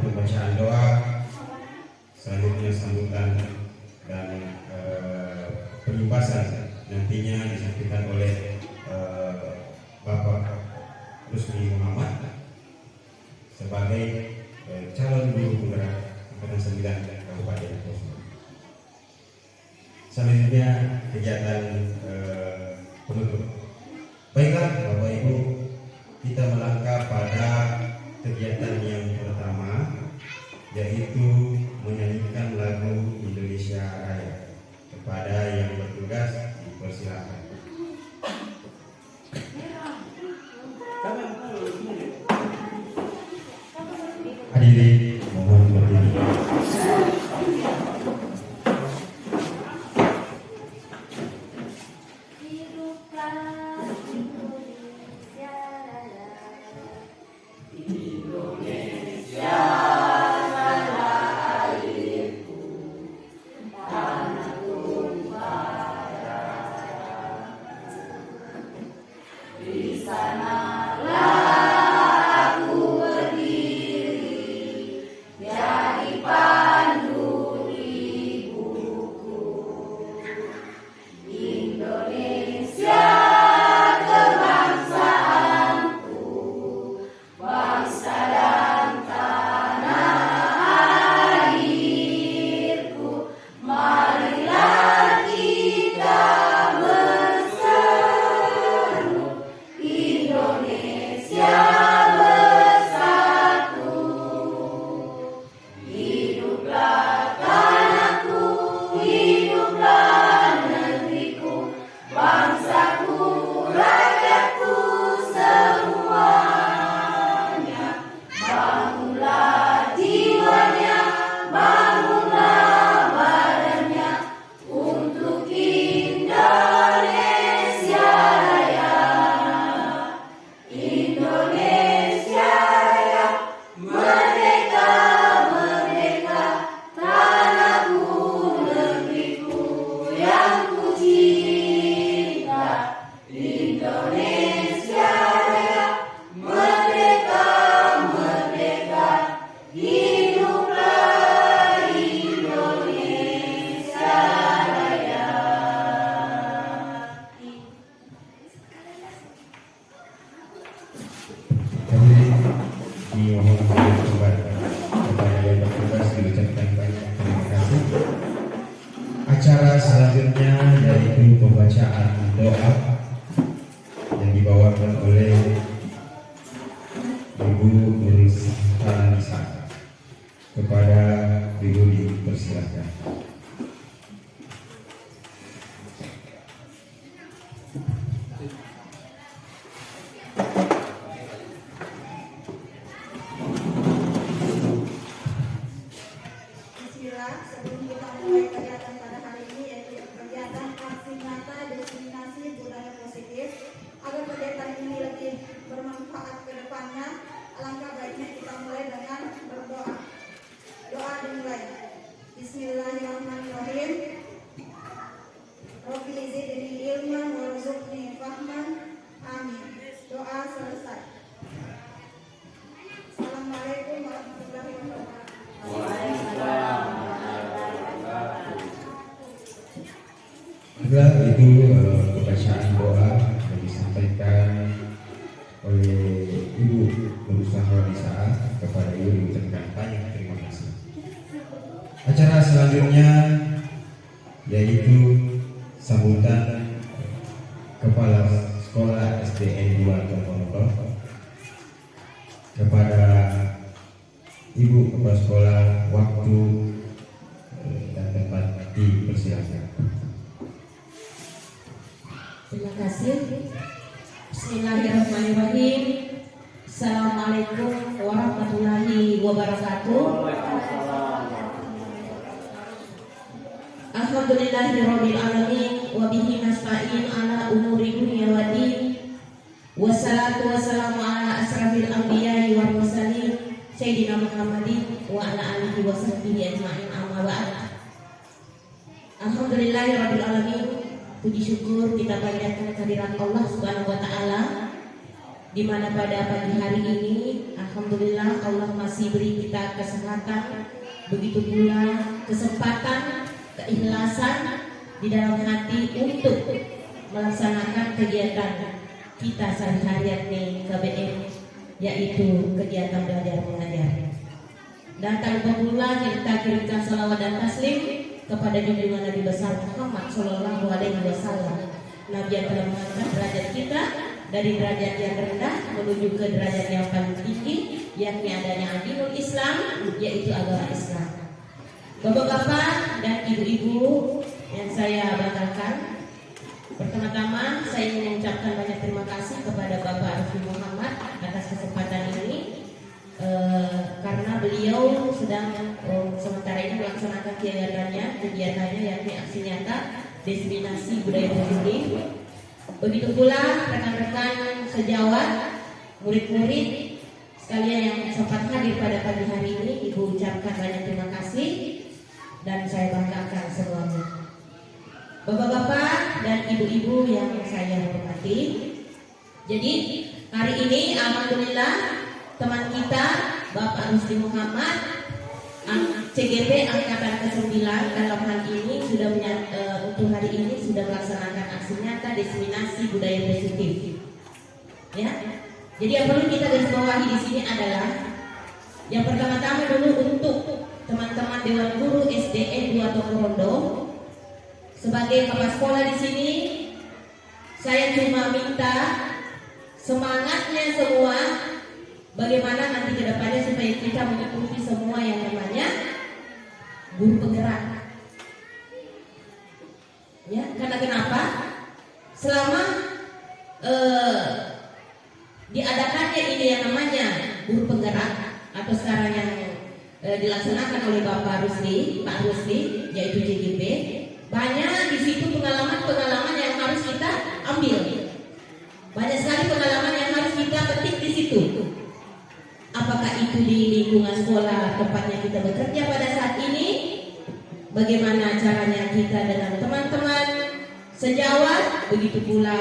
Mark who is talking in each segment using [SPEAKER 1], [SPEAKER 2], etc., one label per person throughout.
[SPEAKER 1] pembacaan doa, selanjutnya sambutan dan penyimpasan nantinya disampaikan oleh Bapak Rusmi Muhammad sebagai calon guru penggerak Angkatan 9 Kabupaten Poso. Selanjutnya kegiatan penutup. Baiklah Bapak Ibu, kita melangkah pada kegiatan yang pertama, yaitu menyanyikan lagu Indonesia Raya. Kepada yang bertugas dipersilakan. Hadirin mohon berdiri. Acara selanjutnya yaitu pembacaan doa yang dibawakan oleh Ibu Nurul Nisa. Kepada Ibu dipersilakan.
[SPEAKER 2] Sebelum kita mulai kegiatan pada hari ini, yaitu kegiatan aksi nyata destinasi budaya positif, agar kegiatan ini lebih bermanfaat ke depannya, alangkah baiknya kita mulai dengan berdoa. Doa dimulai. Bismillahirrahmanirrahim. Rabbi zidni ilman warzuqni fahman. Amin. Doa selesai. Assalamualaikum warahmatullahi wabarakatuh.
[SPEAKER 1] Baiklah, itu pembacaan doa yang disampaikan oleh Ibu Berusaha Nisa. Kepada Ibu diucapkan banyak terima kasih. Acara selanjutnya yaitu sambutan Kepala Sekolah SDN 2 Tomoroto. Kepada Ibu Kepala Sekolah, waktu dan tempat dipersilakan.
[SPEAKER 3] Terima kasih. Bismillahirrahmanirrahim. Assalamualaikum warahmatullahi wabarakatuh. Alhamdulillahirabbil alamin wa bihi nasta'in ala umuri dunya waddin. Wassalatu wassalamu ala asrafil anbiya'i wal mursalin sayyidina Muhammadin wa ala alihi wa sahbihi ajma'in, amma ba'd. Alhamdulillahirabbil alamin. Puji syukur kita panjatkan kehadirat Allah Subhanahu wa taala, di mana pada pagi hari ini alhamdulillah Allah masih beri kita kesehatan, begitu pula kesempatan, keikhlasan di dalam hati untuk melaksanakan kegiatan kita sehari-hari di KBM, yaitu kegiatan belajar mengajar. Dan tanpa pula kita kirimkan salawat dan taslim kepada junjungan Nabi besar Muhammad Shallallahu Alaihi Wasallam, Nabi yang telah mengangkat derajat kita dari derajat yang rendah menuju ke derajat yang paling tinggi, yakni adanya dinul Islam, yaitu agama Islam. Bapak-bapak dan ibu-ibu yang saya banggakan, pertama-tama saya ingin mengucapkan banyak terima kasih kepada Bapak Arifin Muhammad atas kesempatan ini. Karena beliau sedang sementara ini melaksanakan kegiatannya yakni aksi nyata diseminasi budaya positif. Begitu pula rekan-rekan sejawat, murid-murid sekalian yang sempat hadir pada pagi hari ini, Ibu ucapkan banyak terima kasih dan saya banggakan semuanya. Bapak-bapak dan ibu-ibu yang saya hormati, jadi hari ini alhamdulillah teman kita Bapak Rusdi Muhammad CGP angkatan ke-9 dalam hal ini sudah untuk hari ini sudah melaksanakan aksi nyata diseminasi budaya positif. Ya. Jadi yang perlu kita garis bawahi di sini adalah yang pertama-tama dulu untuk teman-teman Dewan Guru SDN 2 Tokorondo, sebagai kepala sekolah di sini saya cuma minta semangatnya semua. Bagaimana nanti ke depannya supaya kita mengikuti semua yang namanya guru penggerak. Ya, karena kenapa? Selama diadakannya ini yang namanya guru penggerak atau sekarang yang dilaksanakan oleh Bapak Rusdi, Pak Rusdi, yaitu JGP, banyak di situ pengalaman-pengalaman yang harus kita ambil. Banyak sekali pengalaman yang harus kita petik di situ. Apakah itu di lingkungan sekolah tempatnya kita bekerja pada saat ini, bagaimana caranya kita dengan teman-teman sejawat, begitu pula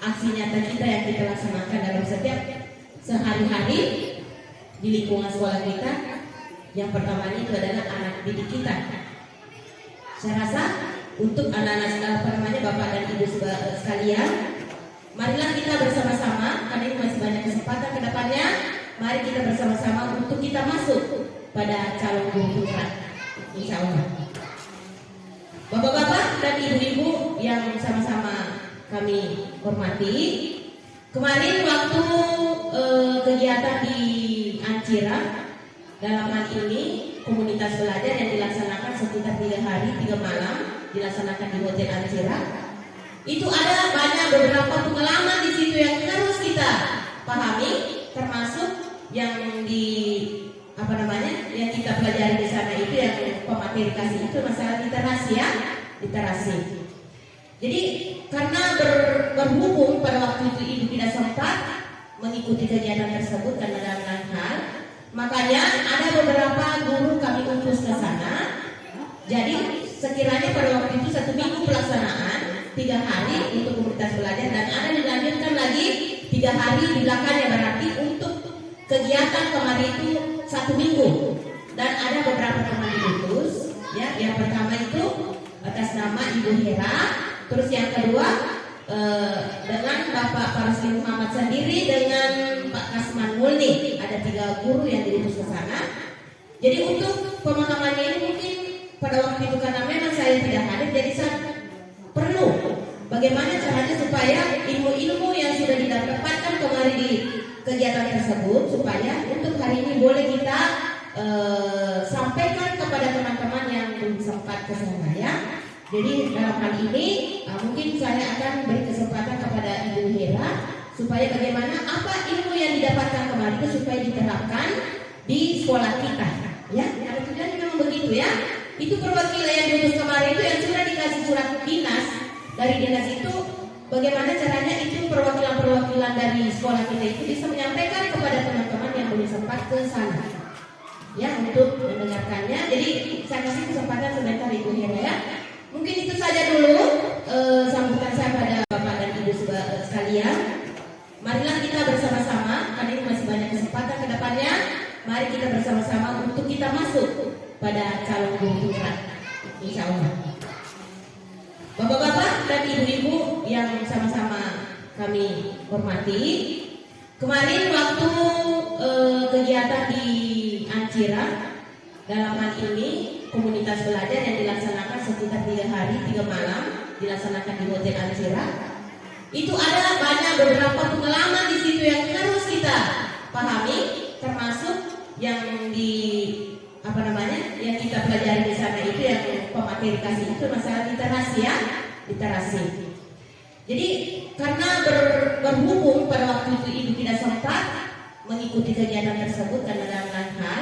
[SPEAKER 3] aksi nyata kita yang kita laksanakan dalam setiap sehari-hari di lingkungan sekolah kita. Yang pertama itu adalah anak didik kita. Saya rasa untuk anak-anak Bapak dan Ibu sekalian, marilah kita bersama-sama, karena ini masih banyak kesempatan ke depannya. Mari kita bersama-sama untuk kita masuk pada calon guru penggerak, insya Allah. Bapak-bapak dan ibu-ibu yang sama-sama kami hormati, kemarin waktu kegiatan di Ancira, dalam hal ini komunitas belajar yang dilaksanakan sekitar 3 hari 3 malam dilaksanakan di Hotel Ancira, itu ada banyak beberapa pengalaman di situ yang harus kita pahami, termasuk yang yang kita pelajari di sana itu yang pemateri kasih itu masalah literasi ya, literasi. Jadi karena berhubung pada waktu itu ibu tidak sempat mengikuti kegiatan tersebut karena dalam hal, makanya ada beberapa guru kami utus ke sana. Jadi sekiranya pada waktu itu 1 minggu pelaksanaan 3 hari untuk komunitas belajar dan ada dilanjutkan lagi 3 hari di belakangnya, berarti untuk kegiatan kemarin itu 1 minggu dan ada beberapa teman diutus ya. Yang pertama itu atas nama Ibu Hera, terus yang kedua dengan Bapak Farsi Muhammad sendiri dengan Pak Kasman Mulni, ada 3 guru yang diutus ke sana. Jadi untuk pemahamannya ini mungkin pada waktu itu karena memang saya tidak hadir, jadi saya perlu bagaimana caranya supaya ilmu-ilmu yang sudah didapatkan kemarin di kegiatan tersebut supaya untuk hari ini boleh kita sampaikan kepada teman-teman yang belum sempat ke sana ya. Jadi dalam hal ini mungkin saya akan beri kesempatan kepada Ibu Hera supaya bagaimana apa ilmu yang didapatkan kemarin itu supaya diterapkan di sekolah kita ya. Ada tujuannya memang begitu ya. Itu perwakilan yang diutus kemarin itu yang sudah dikasih surat dinas dari dinas itu, bagaimana caranya itu perwakilan-perwakilan dari sekolah kita itu bisa menyampaikan kepada teman-teman yang belum sempat ke sana ya untuk mendengarkannya. Jadi saya kasih kesempatan sebentar Ibu Hera ya. Mungkin itu saja dulu sambutan saya pada Bapak dan Ibu sekalian. Marilah kita bersama-sama, karena ini masih banyak kesempatan ke depannya. mari kita bersama-sama untuk kita masuk pada calon guru penggerak, insya Allah. Bapak-bapak dan ibu-ibu yang sama-sama kami hormati, kemarin waktu kegiatan di Ancira, dalam hal ini komunitas belajar yang dilaksanakan sekitar 3 hari 3 malam dilaksanakan di Hotel Ancira, itu ada banyak beberapa pengalaman di situ yang harus kita pahami, termasuk yang yang kita pelajari di sana itu yang pemateri kasih itu masalah literasi ya, literasi. Jadi karena berhubung pada waktu itu ibu tidak sempat mengikuti kegiatan tersebut karena dalam hal,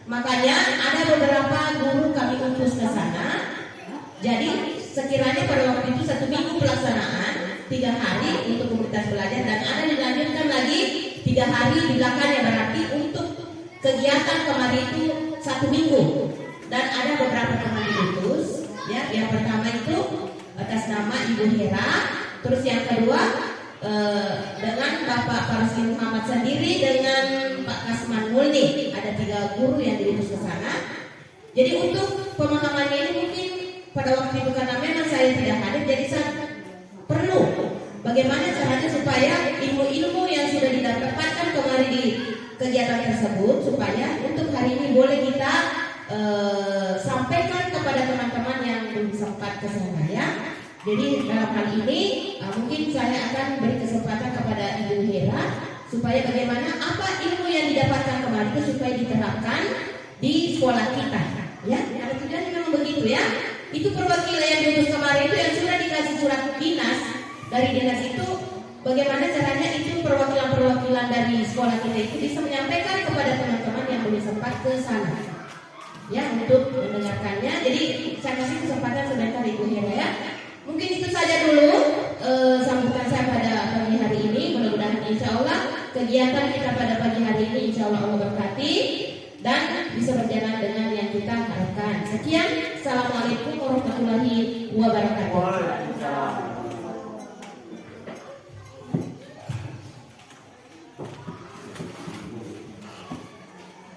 [SPEAKER 3] makanya ada beberapa guru kami utus ke sana. Jadi sekiranya pada waktu itu 1 minggu pelaksanaan 3 hari untuk komunitas belajar dan ada dilanjutkan lagi 3 hari di belakangnya, berarti untuk kegiatan kemarin itu 1 minggu. Dan ada beberapa teman diutus ya. Yang pertama itu atas nama Ibu Hera, terus yang kedua dengan Bapak Farsi Muhammad sendiri dengan Pak Kasman Mulni, ada 3 guru yang diutus ke sana. Jadi untuk pemahamannya ini mungkin pada waktu itu karena memang saya tidak hadir, jadi saya perlu bagaimana caranya supaya ilmu-ilmu yang sudah didapatkan kemarin di kegiatan tersebut supaya untuk hari ini boleh kita sampaikan kepada teman-teman yang belum sempat ke sana ya. Jadi dalam hal ini mungkin saya akan beri kesempatan kepada Ibu Hera supaya bagaimana apa ilmu yang didapatkan kemarin itu supaya diterapkan di sekolah kita ya. Kalau tidak memang begitu ya. Itu perwakilan yang diutus kemarin itu yang sudah dikasih surat dinas dari dinas itu, bagaimana caranya itu perwakilan-perwakilan dari sekolah kita itu bisa menyampaikan kepada teman-teman yang belum sempat ke sana ya untuk mendengarkannya. Jadi saya kasih kesempatan sebentar Ibu Hera ya. Mungkin itu saja dulu sambutan saya pada pagi hari ini. Mudah-mudahan insya Allah kegiatan kita pada pagi hari ini insya Allah Allah berkati dan bisa berjalan dengan yang kita harapkan. Sekian, Assalamualaikum warahmatullahi wabarakatuh.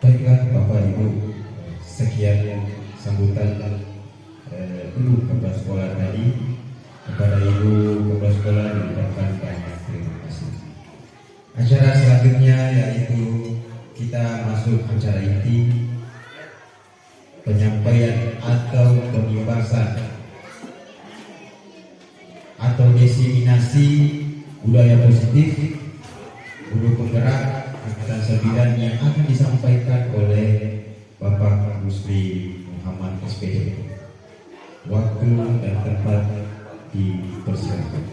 [SPEAKER 1] Baiklah Bapak Ibu, sekian sambutan Ibu Kepala Sekolah tadi. Kepada Ibu Kepala Sekolah diucapkan banyak terima kasih. Acara selanjutnya yaitu kita masuk acara inti, penyampaian atau pembahasan atau diseminasi budaya positif guru penggerak angkatan 9 yang akan disampaikan oleh Bapak Musli Muhammad SPD. Waktu dan tempat dipersilakan.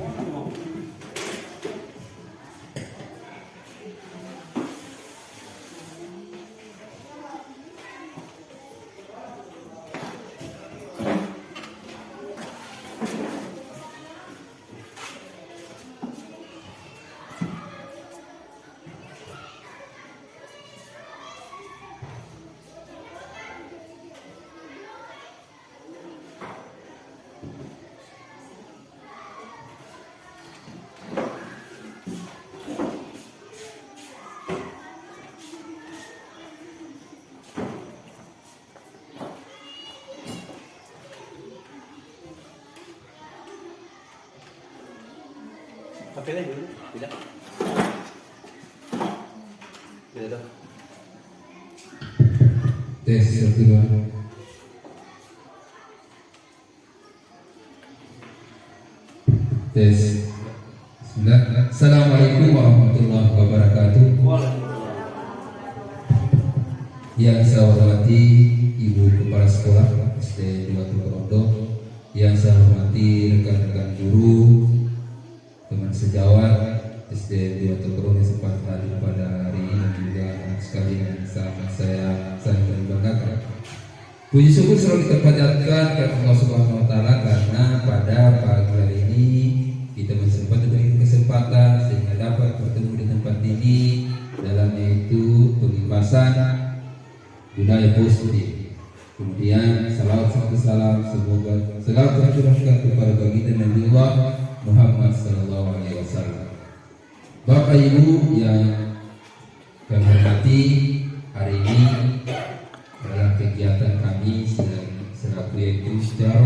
[SPEAKER 4] Pakai lagi dulu? Tidak. Tidak dong.
[SPEAKER 1] Tes 1 2.
[SPEAKER 5] Tes. Bismillah. Assalamualaikum warahmatullahi wabarakatuh. Yang saya hormati Ibu Kepala Sekolah SD 2 Tukurondo, yang saya hormati rekan-rekan guru, teman sejawat SD 2 Tukurondo yang sempat hadir pada hari ini, dan juga anak sekali yang sangat saya banggakan. Puji syukur selalu kita panjatkan kepada Allah Subhanahu Wa Taala karena pada pagi hari ini kita bersempat diberi kesempatan sehingga dapat bertemu di tempat ini, dalamnya itu pembahasan budaya positif. Kemudian salawat serta salam semoga selalu tercurahkan kepada baginda Nabi Muhammad Sallallahu Alaihi Wasallam. Bapak Ibu yang kami hormati, hari ini adalah kegiatan kami selaku yaitu cara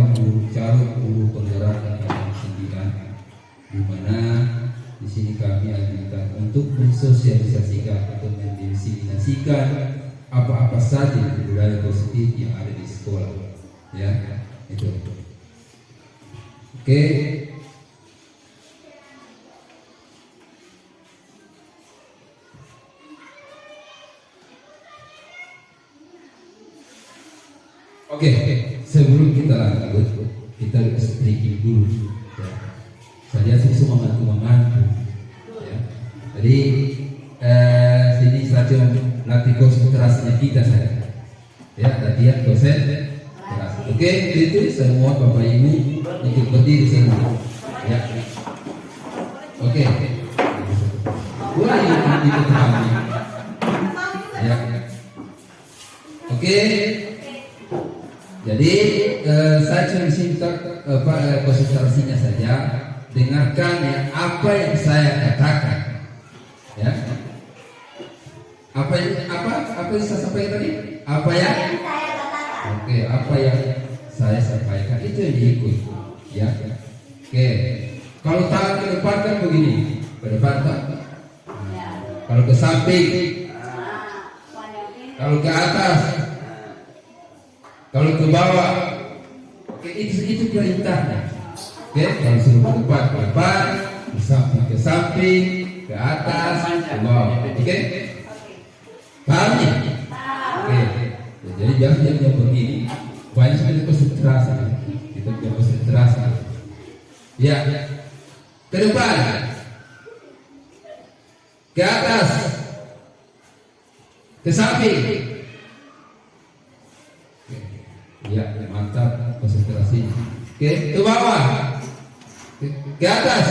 [SPEAKER 5] guru penggerak angkatan 9, di mana di sini kami ajukan untuk mensosialisasikan atau mendiseminasikan apa-apa saja budaya positif yang ada di sekolah, ya itu. Oke. Oke, sebelum kita lanjut, kita sedikit dulu. Ya. Saya semua mengantu, ya. Jadi sini saja latih konsentrasinya kita saja. Ya, latihan konsentrasi. Oke, itu semua Bapak Ibu ikut berdiri semua. Ya. Oke. Mulai ikut kami. Ya. Oke. Jadi saya cuma minta konsentrasinya saja, dengarkan ya apa yang saya katakan, ya. Apa yang saya sampaikan tadi? Apa yang saya katakan? Oke, apa yang saya sampaikan itu yang diikut, ya. Oke, kalau tangan ke depan kan begini, ke depan tak? Kalau ke samping, kalau ke atas. Kalau ke bawah, oke, itu perintahnya. Oke, kalau suruh ke depan, ke samping, ke atas, ke bawah. Oke, paham ya? Oke, jadi jangan begini. Banyak sekali konsentrasi. Kita punya konsentrasi. Ya, ke depan, ke atas, ke samping. Ya, mantap konsentrasi. Oke, ke bawah, ke atas,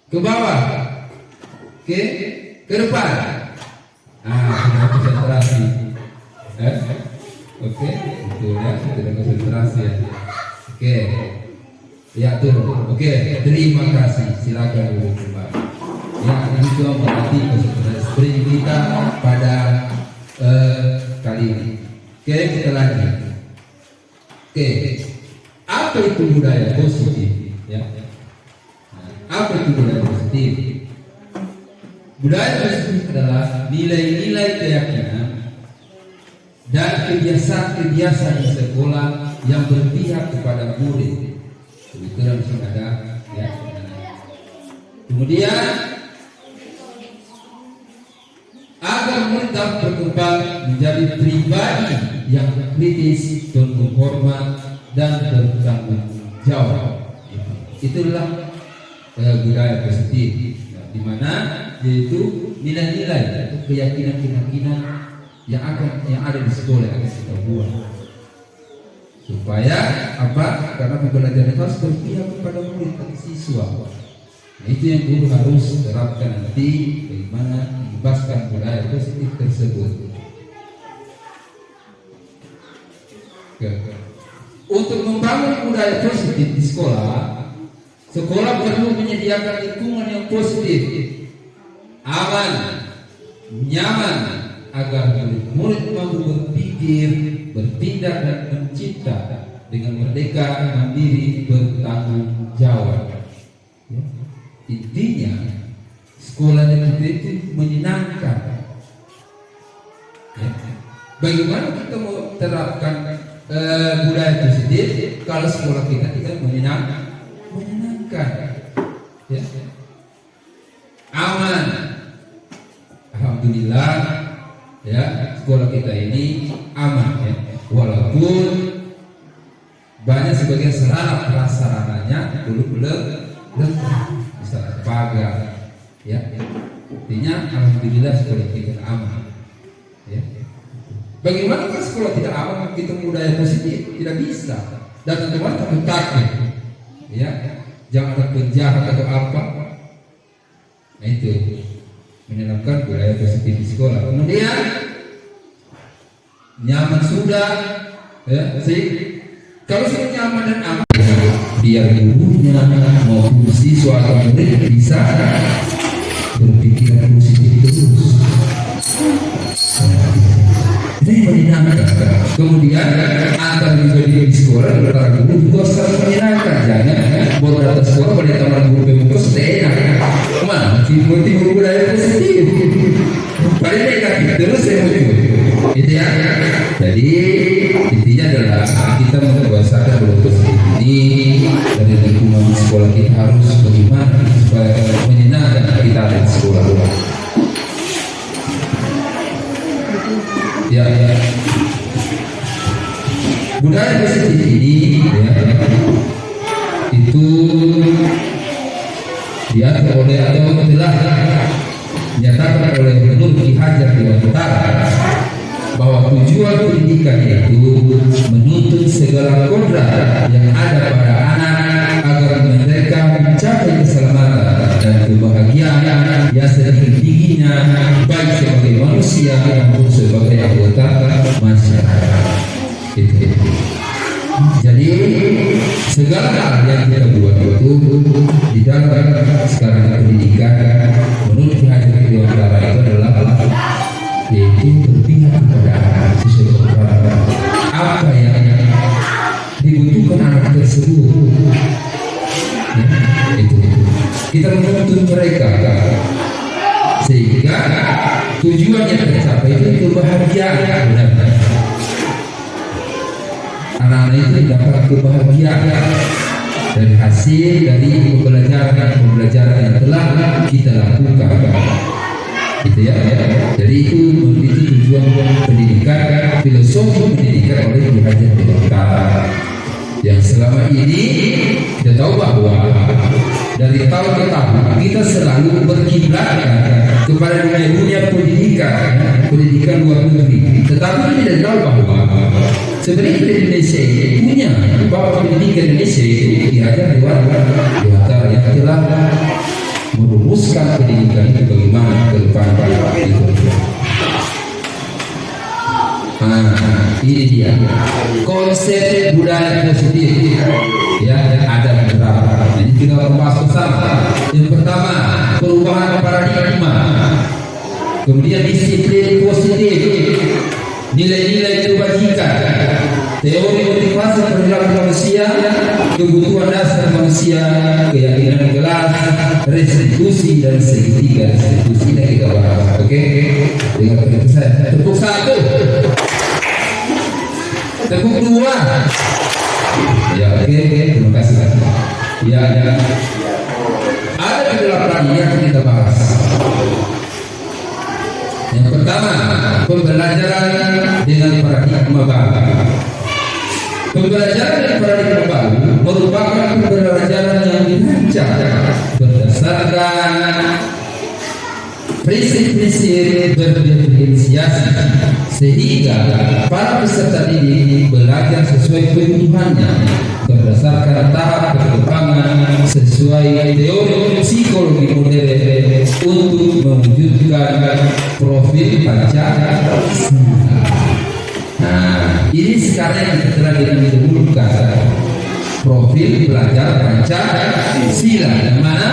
[SPEAKER 5] ke bawah, oke, ke depan. Sudah konsentrasi. Oke, itu ya, sudah konsentrasi ya. Oke, ya tuh. Oke, terima kasih. Silakan dulu kembali. Ya, ini juga berarti konsentrasi sprint kita pada kali ini. Oke, kita lanjut. Oke, apa itu budaya positif? Ya. Apa itu budaya positif? Budaya positif adalah nilai-nilai keyakinan dan kebiasaan-kebiasaan di sekolah yang berpihak kepada murid. Kebetulan sudah ada. Ya. Kemudian agar murid dapat berkembang menjadi pribadi yang kritis, berhormat dan bertanggung jawab. Itulah budaya positif, di mana yaitu nilai-nilai atau keyakinan-keyakinan yang ada di sekolah yang kita buat. Supaya apa? Karena pembelajaran itu harus berpihak kepada murid dan siswa. Nah, itu yang guru harus terapkan nanti, bagaimana membebaskan budaya positif tersebut. Untuk membangun budaya positif di sekolah, sekolah perlu menyediakan lingkungan yang positif, aman, nyaman, agar murid mampu berpikir, bertindak dan mencipta dengan merdeka, mandiri, bertanggung jawab. Ya. Intinya sekolah negeri itu menyenangkan. Ya. Bagaimana kita mau terapkan budaya positif kalau sekolah kita tidak menyenangkan? Ya. Aman. Alhamdulillah, ya, sekolah kita ini aman, ya. Walaupun banyak sebagian sarana prasarananya belum lengkap, misalnya pagar, ya. Artinya alhamdulillah sekolah kita aman, ya. Bagaimana kalau sekolah tidak aman, kita budaya positif? Tidak bisa. Dan teman-teman takut, ya, jangan ada penjahat atau apa. Nah, itu menanamkan budaya positif di sekolah. Kemudian nyaman sudah, ya, kalau sudah nyaman dan aman, biar gurunya maupun siswa atau murid bisa berpikiran positif terus. Itu yang menyenangkan. Kemudian antar juga di sekolah antara guru juga sangat menyenangkan. Jangan baru datang sekolah pada teman guru pemukus enak. Mana timbul budaya positif. Paling negatif terus saya mau. Itu ya. Jadi intinya adalah kita membiasakan bahwa positif ini dari lingkungan sekolah kita harus bagaimana supaya menyenangkan kita di sekolah. Ya. Budaya positif ini ya, itu diatur oleh atau telah dinyatakan oleh Nur Ki Hajar Dewantara bahwa tujuan pendidikan itu menuntut segala kodrat yang ada pada anak agar mereka mencapai keselamatan dan kebahagiaan yang setinggi-tingginya baik sebagai manusia maupun sebagai anggota masyarakat. Itu. Jadi segala hal yang kita buat itu di dalam sekarang pendidikan menurut Ki Hajar Dewantara itu adalah yaitu berpihak kepada sesuai apa yang dibutuhkan anak tersebut. Ya, itu. Kita menuntut mereka sehingga tujuan yang tercapai itu kebahagiaan. Anak-anak itu dapat kebahagiaan dari hasil dari pembelajaran yang telah kita lakukan. Gitu ya. Jadi itu tujuan pendidikan, filosofi pendidikan oleh Ki Hajar Dewantara. Yang selama ini kita tahu bahwa dari tahun ke tahun kita selalu berkiblat kepada dunia pendidikan luar negeri. Tetapi kita tidak tahu bahwa sebenarnya Indonesia ini punya bahwa pendidikan Indonesia itu Ki Hajar Dewantara yang telah merumuskan pendidikan itu bagaimana ke depan itu. Ini dia konsep budaya positif ya, ada beberapa. Ini kita bahas bersama. Yang pertama, perubahan paradigma, kemudian disiplin positif, nilai-nilai kebajikan, teori motivasi perilaku manusia, kebutuhan dasar manusia, keyakinan kelas, restitusi dan segitiga. Restitusi yang kita bahas. Oke? Dengar pendapat saya. Tepuk satu. Tepuk dua. Ya, oke. Terima kasih. Ya. Ada beberapa yang kita bahas. Yang pertama, pembelajaran dengan paradigma baru. Pembelajaran dengan paradigma baru merupakan pembelajaran yang dirancang berdasarkan prinsip-prinsip berdiferensiasi sehingga para peserta didik belajar sesuai kebutuhannya berdasarkan tahap perkembangan sesuai teori psikologi modern untuk mewujudkan profil Pancasila. Nah, ini sekarang yang telah didahulukan profil pelajar Pancasila, yang mana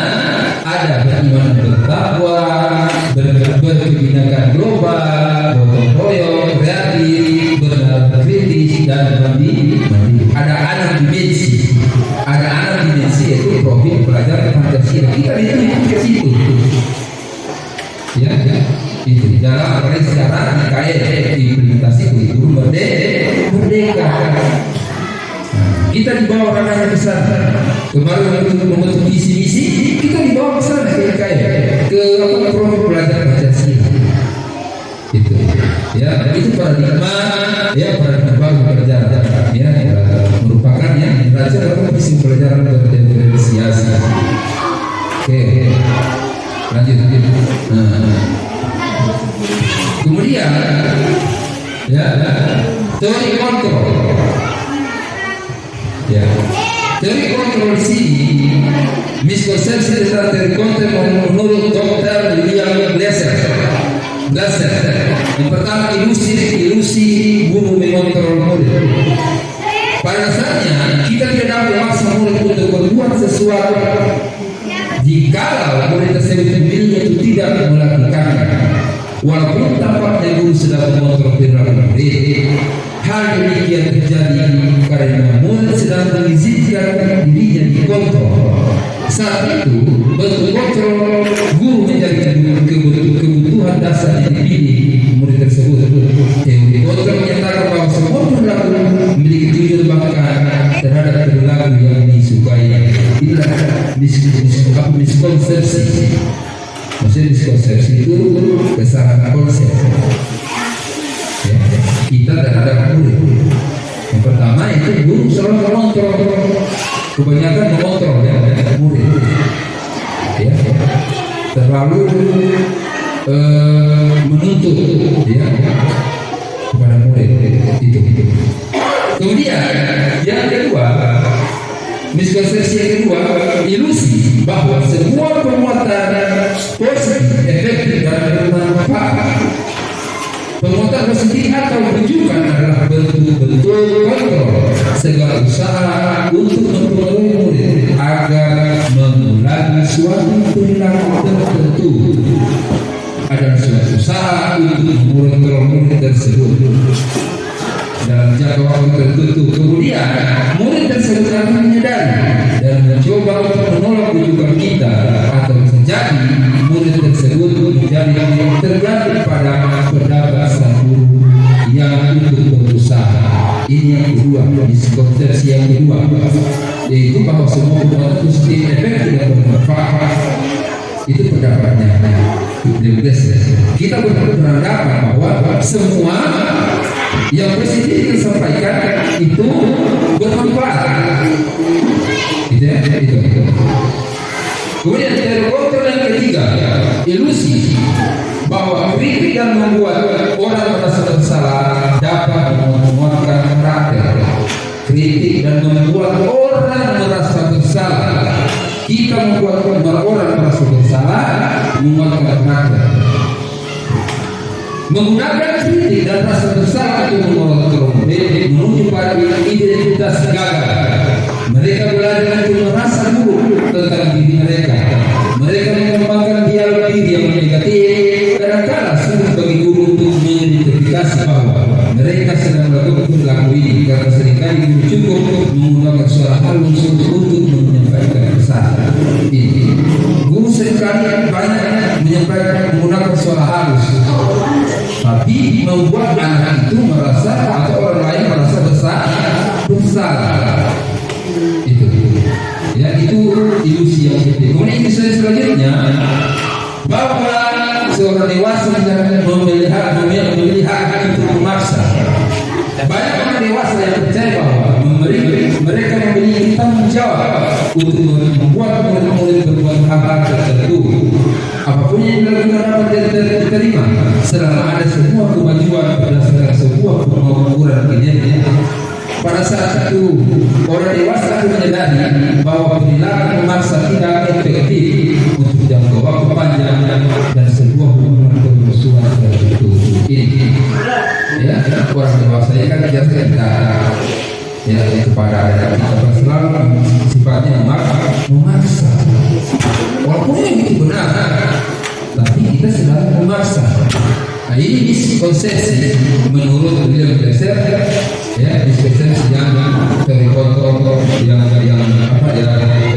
[SPEAKER 5] ada beriman bertakwa, berkebinekaan global, gotong royong, kreatif, bernada kritis, dan mandiri. Ada anak dimensi, yaitu profil pelajar Pancasila. Kita itu ke situ, ya. Itu di dalam secara KKN implementasi kurikulum merdeka. Kita dibawa ranahnya besar. Kemarin untuk membentuk visi-misi, kita dibawa besar ke KKN, ke profil pelajar Pancasila. Itu, ya, itu paradigma, ya, paradigma baru pelajaran, ya, merupakan yang belajar dalam visi pelajaran berdiferensiasi. Oke, lanjut. Kemudian, ya, teori kontrol. Ya, teori kontrol sini miskonsepsi tentang teori kontrol menurut Dr. William Glasser. Yang pertama, ilusi guru mengontrol murid. Pada dasarnya kita tidak dapat memaksa murid untuk berbuat sesuatu jika murid tersebut memilih itu tidak Walaupun tampaknya guru sedang mengontrol perilaku murid, hal demikian terjadi karena murid sedang mengizinkan dirinya dikontrol. Saat itu, bentuk kontrol guru menjadi kebutuhan dasar yang dipilih murid tersebut. Teori kontrol menyatakan bahwa semua perilaku memiliki tujuan bahkan terhadap perilaku yang disukai. Inilah miskonsepsi. Maksudnya miskonsepsi itu kesalahan konsep. Ya, kita terhadap murid. Yang pertama itu guru selalu mengontrol, kebanyakan mengontrol ya murid. Ya, terlalu menuntut ya kepada murid itu. Kemudian yang kedua, miskonsepsi yang kedua, ilusi bahwa semua perbuatan positif, efektif dan bermanfaat, perbuatan positif atau rujukan adalah bentuk-bentuk kontrol segala usaha untuk mempengaruhi murid agar mengulangi suatu perilaku tertentu adalah suatu usaha untuk mengontrol murid tersebut dalam jangka waktu tertentu. Kemudian murid tersebut akan menyadari dan mencoba untuk menolak rujukan kita, atau terjadi murid tersebut menjadi tergantung pada pendapat sang guru yang untuk berusaha. Ini yang kedua, miskonsepsi yang kedua, yaitu bahwa semua perbuatan positif, efektif dan bermanfaat. Itu pendapatnya. Kita beranggapan bahwa semua yang positif disampaikan itu bermanfaat. Itu. Kemudian teori kontrol yang ketiga, ilusi bahwa kritik dan membuat orang merasa bersalah dapat menguatkan karakter. Kritik dan membuat orang merasa bersalah. Kita membuat orang merasa bersalah, menguatkan karakter. Menggunakan kritik dan rasa bersalah untuk mengontrol murid menuju pada identitas gagal. Mereka belajar untuk merasa buruk tentang diri mereka. Mereka mengembangkan dialog diri yang negatif. Kadang-kadang sulit bagi guru untuk mengidentifikasi bahwa mereka sedang melakukan perilaku ini, karena seringkali guru cukup menggunakan suara halus untuk menyampaikan pesan. Guru seringkali banyak menyampaikan menggunakan suara halus, tapi membuat anak itu merasa atau orang lain merasa bersalah. Itu ya, itu ilusi yang penting. Kemudian ilusi selanjutnya, bahwa seorang dewasa memilih hak untuk memaksa. Banyak orang dewasa yang percaya bahwa mereka memiliki tanggung jawab untuk membuat murid berbuat hal tertentu. Apapun yang dilakukan dapat diterima selama ada semua kemajuan berdasarkan sebuah pengukuran kinerja. Pada saat itu orang dewasa akan menyadari bahwa perilaku memaksa tidak efektif untuk jangka waktu panjang dan sebuah hubungan kerusuhan tertentu. Ini ya, orang dewasa ini kan biasanya ya kepada kita selalu sifatnya memaksa. Walaupun itu benar, tapi kita sedang memaksa. Nah, ini miskonsepsi menurut William Glasser, ya, miskonsepsi yang teori kontrol yang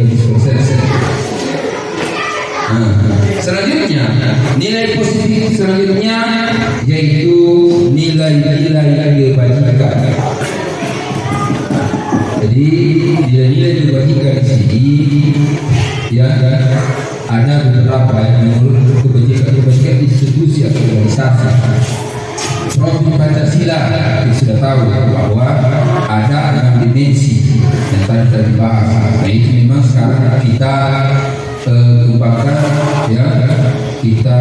[SPEAKER 5] miskonsepsi. Selanjutnya, nilai positif selanjutnya yaitu nilai-nilai kebajikan. Jadi nilai-nilai kebajikan di sini ya ada beberapa yang menurut kebajikan institusi atau organisasi. Profil Pancasila kita sudah tahu bahwa ada 6 dimensi yang tadi dibahas. Nah, itu memang sekarang kita kembangkan ya, kita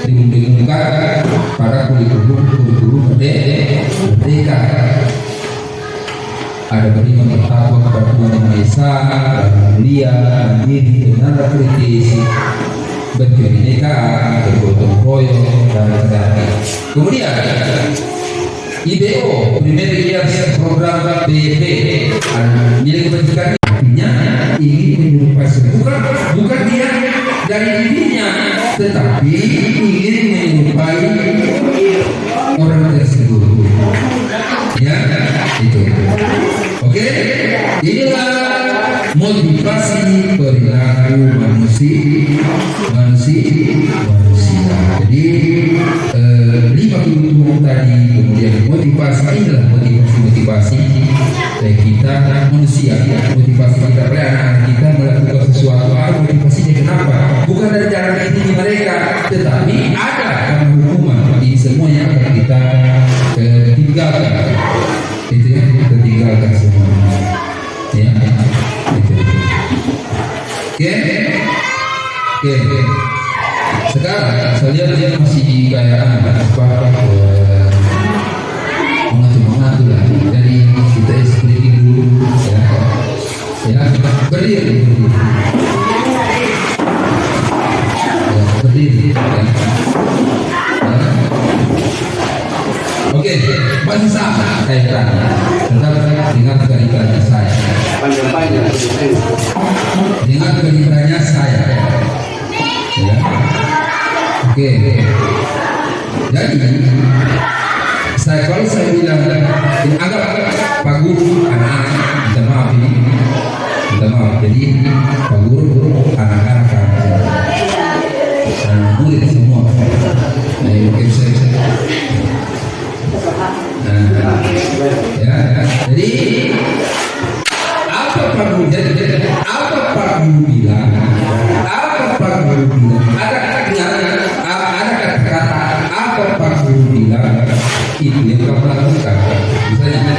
[SPEAKER 5] dengungkan pada kurikulum merdeka. Ada beriman bertakwa kepada Tuhan Yang Maha Esa, mulia, mandiri, benar, kritis, berkebinekaan, bergotong royong, dan lain-lain. Kemudian IBO, Primary Years Program BEP, nilai kebajikan artinya ingin menyerupai bukan dia dari dirinya tetapi ingin menyerupai orang tersebut. Ya, itu. Oke, inilah motivasi perilaku manusia. Jadi 5 kebutuhan tadi, kemudian motivasi, inilah motivasi kita manusia. Motivasi kita anak kita melakukan sesuatu, motivasinya kenapa? Bukan dari cara ini mereka, tetapi ada karena hukuman. Ini semuanya akan kita tinggalkan. Itu ya, kita tinggalkan semua. Ya, itu. Oke. Sekarang saya lihat dia masih kayak mengatur lah. Jadi kita screening dulu, ya berdiri. Oke, masih sama saya tanya. Tetap dengar ceritanya saya.
[SPEAKER 4] Panjang-panjang.
[SPEAKER 5] Dengar ceritanya saya. Ya. Oke. Jadi kalau saya bilang agak Pak Guru anak-anak, minta maaf. Jadi Pak Guru anak-anak murid semua. Mungkin saya. Ya. Jadi apa Pak Guru bilang? Ada kata-kata apa Pak Guru bilang? Itu yang kamu lakukan. Misalnya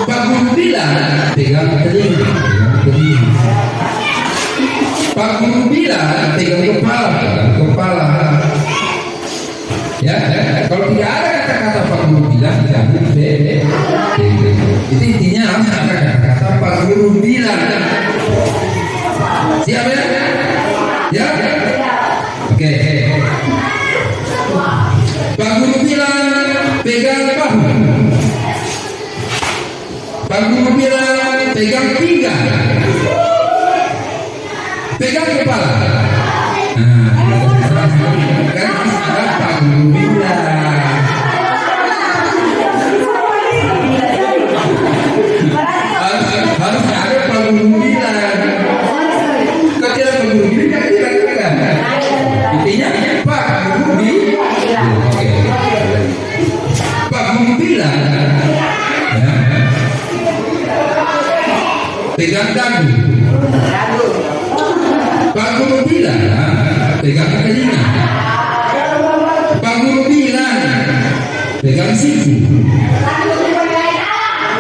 [SPEAKER 5] Pak Guru bilang pegang telinga. Pak Guru bilang pegang kepala. Ya, kalau tidak ada kata-kata Pak Guru bilang, itu intinya ada kata-kata Pak Guru bilang. Siap ya? Ya? Oke. Pak Guru bilang pegang bahu. Pak Guru bilang pegang pinggang. Pegang kepala. Kan ada Pak Guru bilang. Harus ada Pak Guru bilang. Ketika Pak Guru bilang kan. Intinya Pak Guru bilang. Pak Guru bilang. Pegang dagu. Pak Guru bilang pegang telinga. Pak Guru bilang pegang siku.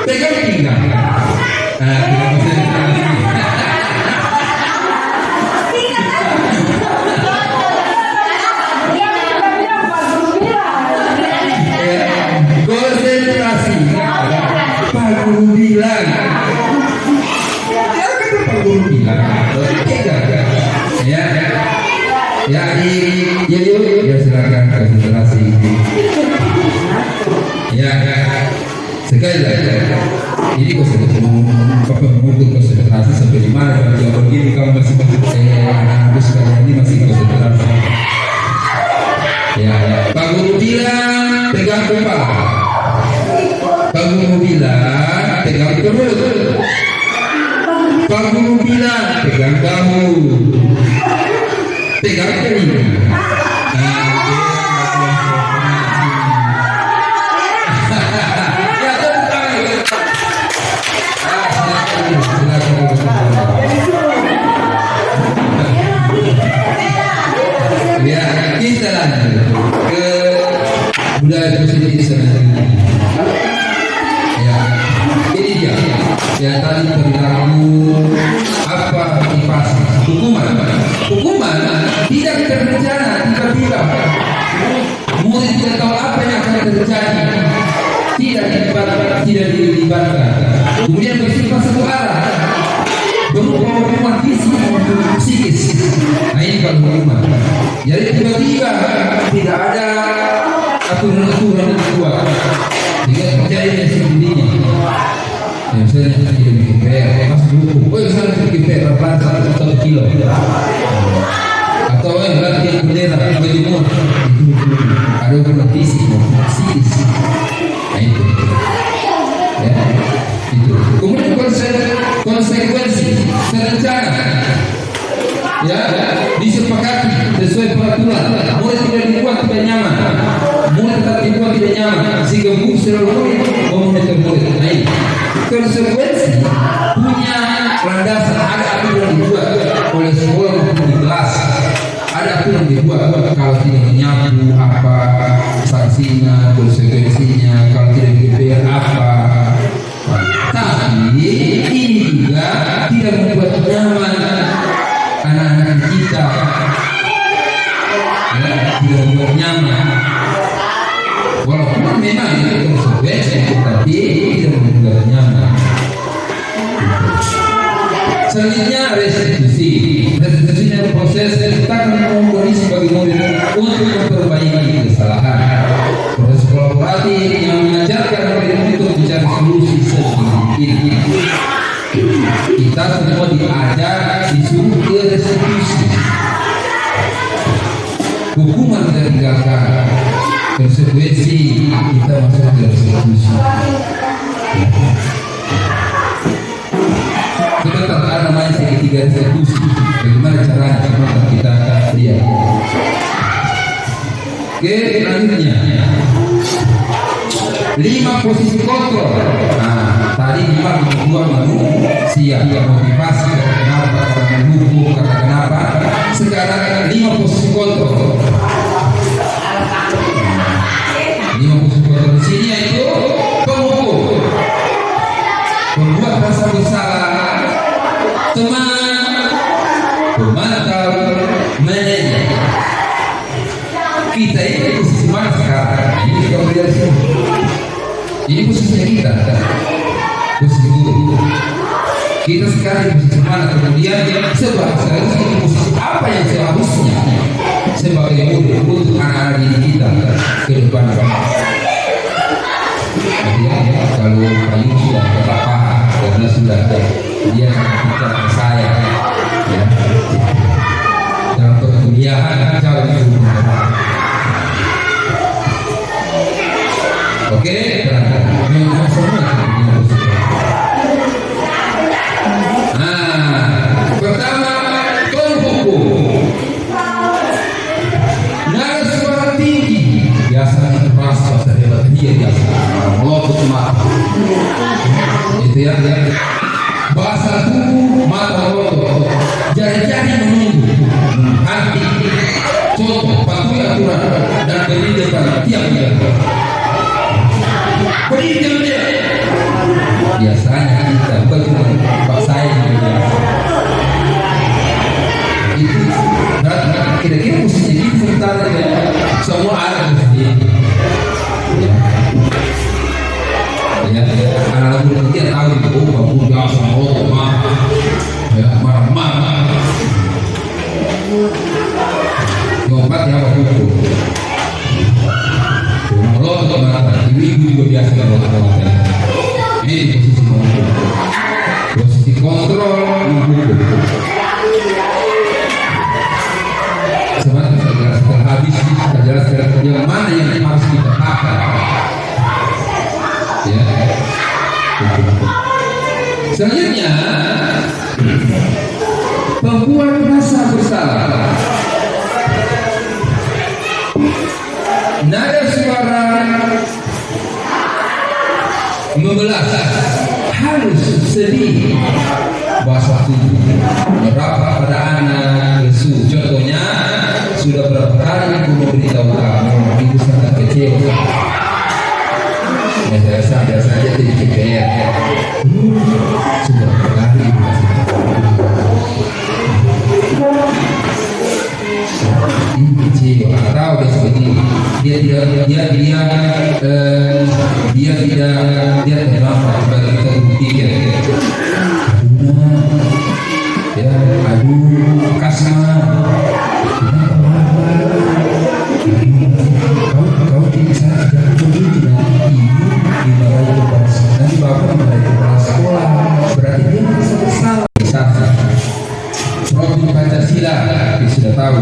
[SPEAKER 5] Pegang pinggang. Konsentrasi. Pak Guru bilang. Pak Guru bilang. Ya silakan konsentrasi. Ya. Sekali lagi. Ini konsentrasi sampai di mana? Kalau jawab begini kamu masih anak-anak sekalian ini masih konsentrasi. Ya. Pak Guru bilang pegang kepala. Pak Guru bilang pegang perut. Pak Guru bilang pegang bahu. Pegang telinga. Ya, kita lanjut ke budaya positif selanjutnya. Ya, ini dia. Ya tadi perilaku apa motivasi hukuman tidak terencana tiba-tiba. Murid tidak tahu apa yang akan terjadi, tidak dilibatkan. Kemudian bersifat satu arah, berupa hukuman fisik maupun psikis. Nah ini kalau hukuman. Jadi tiba-tiba tidak ada aturan-aturan yang kuat, sehingga terjadi yang sendirinya. Ya, misalnya tidak bikin PR, masuk hukum. Misalnya bikin PR, berat 1 kilo. atau latihan bendera berjemur itu ada ukuran fisik psikis. Nah itu ya itu. Kemudian konsekuensi serencana ya disepakati sesuai peraturan, mulai tidak dibuat tidak nyaman, mulai tetap dibuat tidak nyaman sehingga guru selalu memonitor murid. Nah ini konsekuensi punya landasan, ada aturan dibuat oleh sekolah maupun di kelas, ada aturan dibuat kalau tidak menyambung apa sanksinya, konsekuensinya, kalau tidak dibayar apa. Tapi ini juga tidak membuat nyaman anak-anak kita, ya, tidak membuat nyaman. Walaupun memang itu konsekuensi, tapi tidak membuat nyaman. Selanjutnya restitusi. Restitusi adalah proses kita akan mengkondisi bagi murid untuk memperbaiki kesalahan. Proses kolaboratif yang mengajarkan murid untuk mencari solusi seperti ini. Kita semua diajak disuruh ke restitusi. Hukuman ditinggalkan, konsekuensi kita masuk ke restitusi. Kita tak ada namanya segitiga restitusi. Bagaimana caranya? Coba kita lihat. Oke, selanjutnya 5 posisi kontrol. Nah, tadi 5 kedua manusia, motivasi, kenapa, karena hukum, karena kenapa. Sekarang 5 posisi kontrol. 5 posisi kontrol di sini yaitu penghukum, pembuat rasa bersalah, teman, pemantau, manajer. Kita ini posisi mana sekarang? Ini kita melihat sini. Ini posisinya kita, posisi guru. Kita sekarang di posisi mana? Kemudian seharusnya posisi apa yang seharusnya sebagai murid untuk anak-anak didik kita ke depan. Jadi kalau Ayu sudah tetap paham karena sudah dia kita saya ya dalam perkuliahan jauh lebih mudah. Oke, memang semua. Nah, pertama penghukum. Nada suara tinggi biasanya keras bahasa hebat dia biasa melopot mata. Itu ya. Bahasa tubuh mata melotot, jari-jari menunggu, hati, contoh, patuhi aturan dan berdiri depan tiap dia. Berdiri dia. Biasanya kita bukan cuma pak saya itu kira-kira posisi ini sebentar ya semua ada posisi ya anak-anak muda dia tahu itu bagus biasa marah ya marah-marah ngobat ya apa hukum melot ibu-ibu juga biasa melot ini posisi kontrol, posisi kontrol hukum. Sebenarnya saya jelaskan habis, saya jelaskan yang mana yang harus kita pakai. Ya. Selanjutnya, pembuat rasa bersalah. Nada suara membelas, halus, sedih, bahasa tubuh, meraba pada anak, lesu. Contohnya, sudah berapa kali aku memberitahu kamu, ibu sangat kecewa. Ya saya biasa aja jadi KPR. Sudah berapa kali ibu kasih ibu kecewa. Atau dia seperti dia terlambat bagi kita berpikir. Ya, aduh, kasar. Kau tidak saja begitu nanti dimarahi kepala sekolah. Nanti bapak dimarahi kepala sekolah. Berarti dia merasa bersalah. Profil Pancasila sudah tahu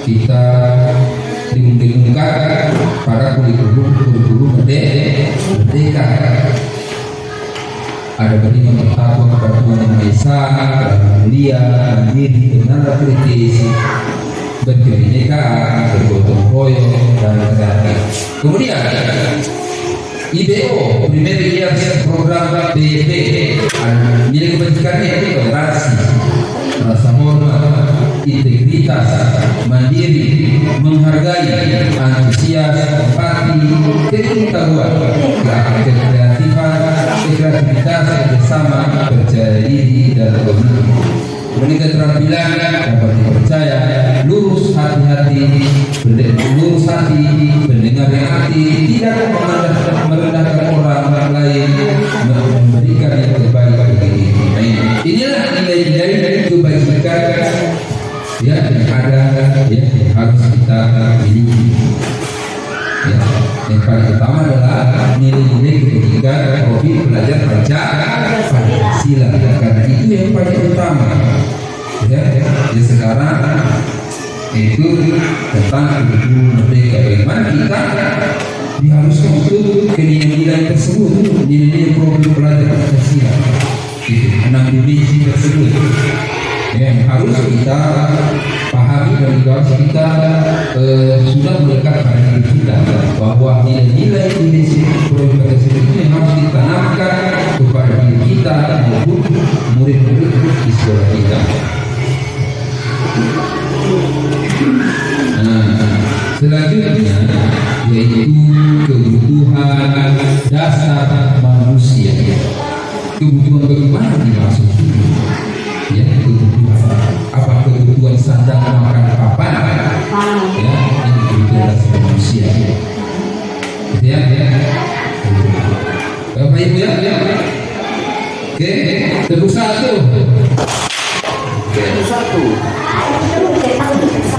[SPEAKER 5] kita diumumkan para guru-guru merdeka. Ada beriman bertakwa kepada Tuhan Yang Maha Esa, mulia, mandiri, benar, kritis, berkebinekaan, bergotong royong, dan kesehatan. Kemudian IBO, Primary Years Program PYP, nilai kebajikannya itu toleransi, rasa hormat, integritas, mandiri, menghargai, antusias, empati, pengetahuan, kreatifan, kreativitas, bersama, percaya diri, dan komitmen. Memiliki keterampilan dapat dipercaya, lurus hati, pendengar yang hati, tidak merendahkan orang lain, memberikan yang terbaik bagi diri. Inilah nilai-nilai kebajikan yang ada, yang harus kita miliki. Ya, yang paling utama adalah nilai-nilai kebajikan hobi belajar baca Pancasila, karena itu yang paling utama. Ya, sekarang itu tentang ibu merdeka, bagaimana kita diharuskan untuk nilai-nilai tersebut, nilai-nilai program belajar Pancasila, itu 6 dimensi tersebut yang harus kita pahami dan juga harus kita sudah melekat pada diri kita, bahwa nilai-nilai dimensi program Pancasila itu yang harus ditanamkan kepada diri kita maupun murid-murid di sekolah kita. Selanjutnya yaitu kebutuhan dasar manusia. Kebutuhan bagaimana dimaksud? Ya, kebutuhan. Apa kebutuhan sandang, makan, papan? Ya, ini kebutuhan dasar manusia. Ya. Bapak Ibu ya. Oke, terus satu.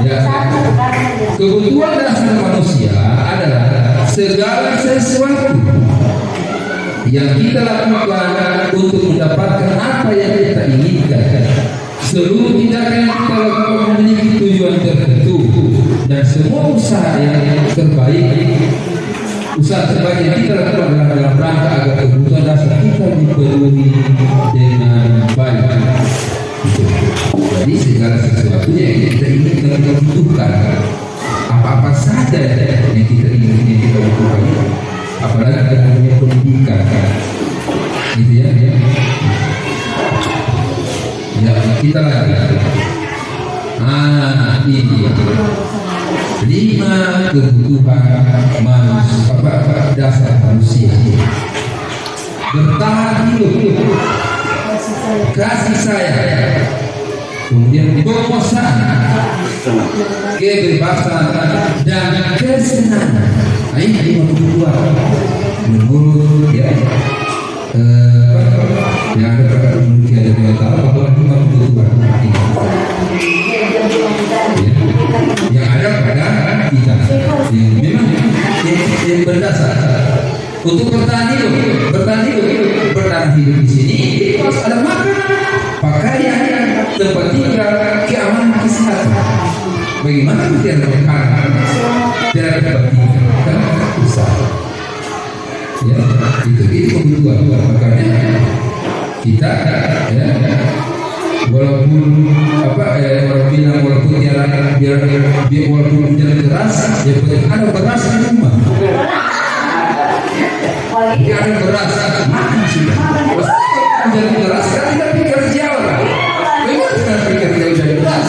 [SPEAKER 5] Ya. Kebutuhan dasar manusia adalah segala sesuatu yang kita lakukan untuk mendapatkan apa yang kita inginkan. Seluruh tindakan yang kita lakukan memiliki tujuan tertentu, dan semua usaha yang terbaik yang kita lakukan adalah dalam rangka agar kebutuhan dasar kita dipenuhi dengan baik. Jadi segala sesuatu yang kita inginkan, kita butuhkan, apa-apa saja yang kita inginkan, yang kita butuhkan, apalagi kita punya pendidikan, gitu ya. Ya, kita lagi. Ini 5 kebutuhan manusia, dasar manusia. Bertahan hidup, kasih sayang, kemudian penguasaan, kebebasan, dan kesenangan. Ini 5 kebutuhan menurut ya yang ada pada manusia dan kita tahu bahwa 5 kebutuhan yang ada pada kita yang memang yang berdasar untuk bertahan hidup di sini harus ada makan, pakaian, tempat tinggal, keamanan, kesehatan. Bagaimana kita makanan, tidak tempat tinggal, kan susah. Ya, itu kebutuhan. Makanya kita ya, walaupun walaupun hujan deras, ya ada beras di rumah. Jadi ada beras, makan sudah. Hujan deras kan tidak pikir jauh lah. Memang tidak pikir hujan deras.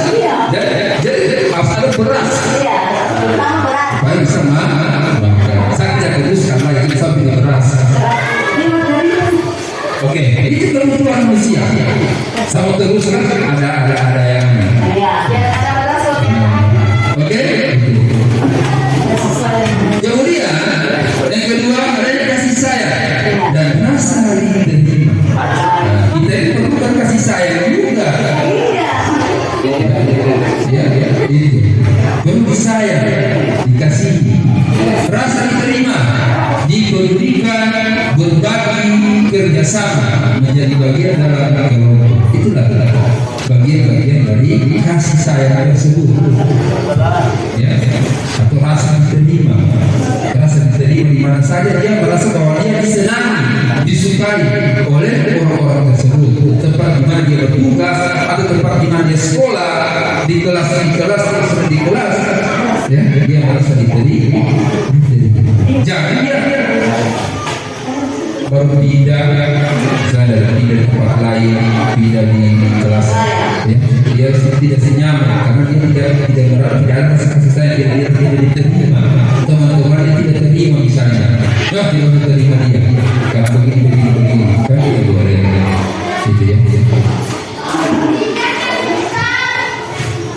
[SPEAKER 5] Jadi harus ada beras. Baik sama makan. Saja terus karena itu sampai beras. Oke, ini kebutuhan manusia. Sama terus kan ada yang. Oke. Kemudian yang kedua ada kasih sayang dan rasa diterima. Kita ini perlukan kasih sayang juga. Ya, itu. Perlu disayang, dikasihi, rasa diterima, diberikan, berbagi, kerjasama, menjadi bagian dalam kelompok. Itulah bagian-bagian dari kasih sayang tersebut. ya, atau rasa diterima. Rasa diterima di mana saja dia merasa bahwa dia disenangi, disukai oleh orang-orang tersebut. Tempat di mana dia bertugas atau tempat di mana dia sekolah, di kelas, ya, dia merasa diterima. Jangan dia baru pindah, misalnya pindah di tempat lain, pindah di kelas, ya, dia tidak senyaman karena dia tidak ada rasa kasih sayang, dia tidak diterima, teman-teman dia tidak terima misalnya, ya tidak terima dia karena begini, kan tidak boleh, gitu ya.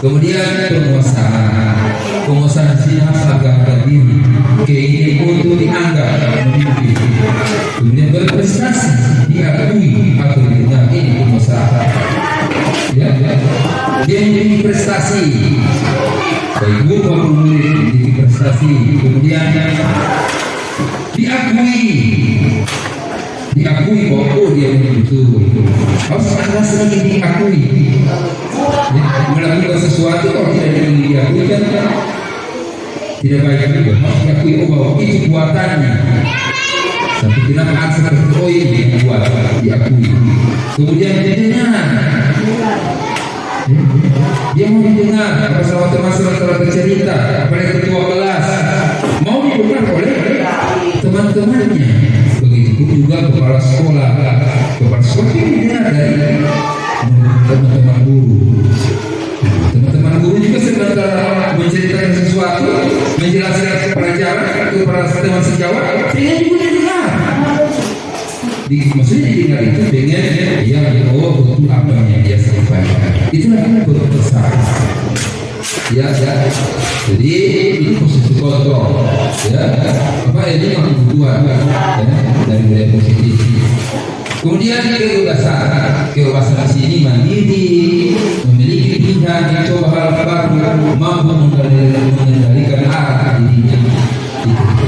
[SPEAKER 5] Kemudian penguasaan sini harus agak diri, keinginan untuk dianggap memimpin. Kemudian berprestasi, diakui atau didengar, ini penguasaan. Ya, dia memiliki prestasi, baik guru maupun murid memiliki prestasi. Kemudian diakui bahwa dia betul, harus ada sedikit diakui. Ya, melakukan sesuatu kalau tidak diakui kan tidak baik juga. Harus diakui bahwa itu buatannya. Tapi kenapa asal ini yang buat diakui. Kemudian dia mau didengar. Apa salah teman-teman telah bercerita, apalagi ketua kelas mau didengar oleh teman-temannya. Begitu juga kepala sekolah didengar dari teman-teman guru. Teman-teman guru juga sementara menceritakan sesuatu, menjelaskan pelajaran kepada teman sejawat, dengan juga didengar. Maksudnya didengar itu dengan betul apa yang dia sampaikan. Itulah berbesar. Ya. Jadi ini posisi kontrol. Ya. Apa ini kebutuhan dari budaya positif. Kemudian kebebasan di sini mandiri, memiliki pilihan, mencoba hal baru, mampu mengendalikan arah dirinya.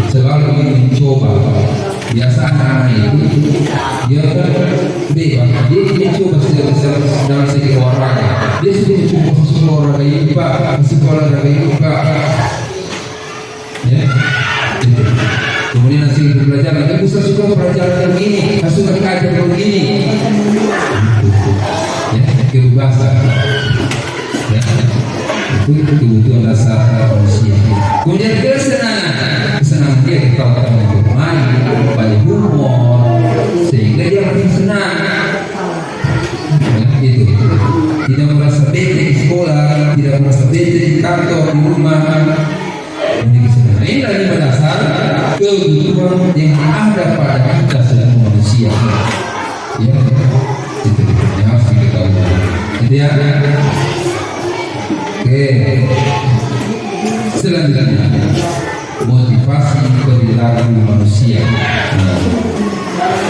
[SPEAKER 5] Selalu ingin mencoba. Biasa anak itu dia bebas, dia mencoba dalam segi olahraga. Dia sudah mencoba sesuatu olahraga ini pak, sesuatu olahraga ini pak. Ya. Kemudian hasil pelajaran, aku suka pelajaran begini, aku suka kajian begini. Ya, kebebasan. Ya, itu kebutuhan dasar manusia. Kemudian kesenangan dia ketawa bermain, banyak humor, sehingga dia makin senang. Ya, itu. Tidak merasa bete di sekolah, tidak merasa bete di kantor, di rumah. Ini lagi berdasar kebutuhan yang ada pada kita sebagai manusia. Ya, itu yang harus diketahui. Itu ya. Oke. Selanjutnya motivasi perilaku manusia.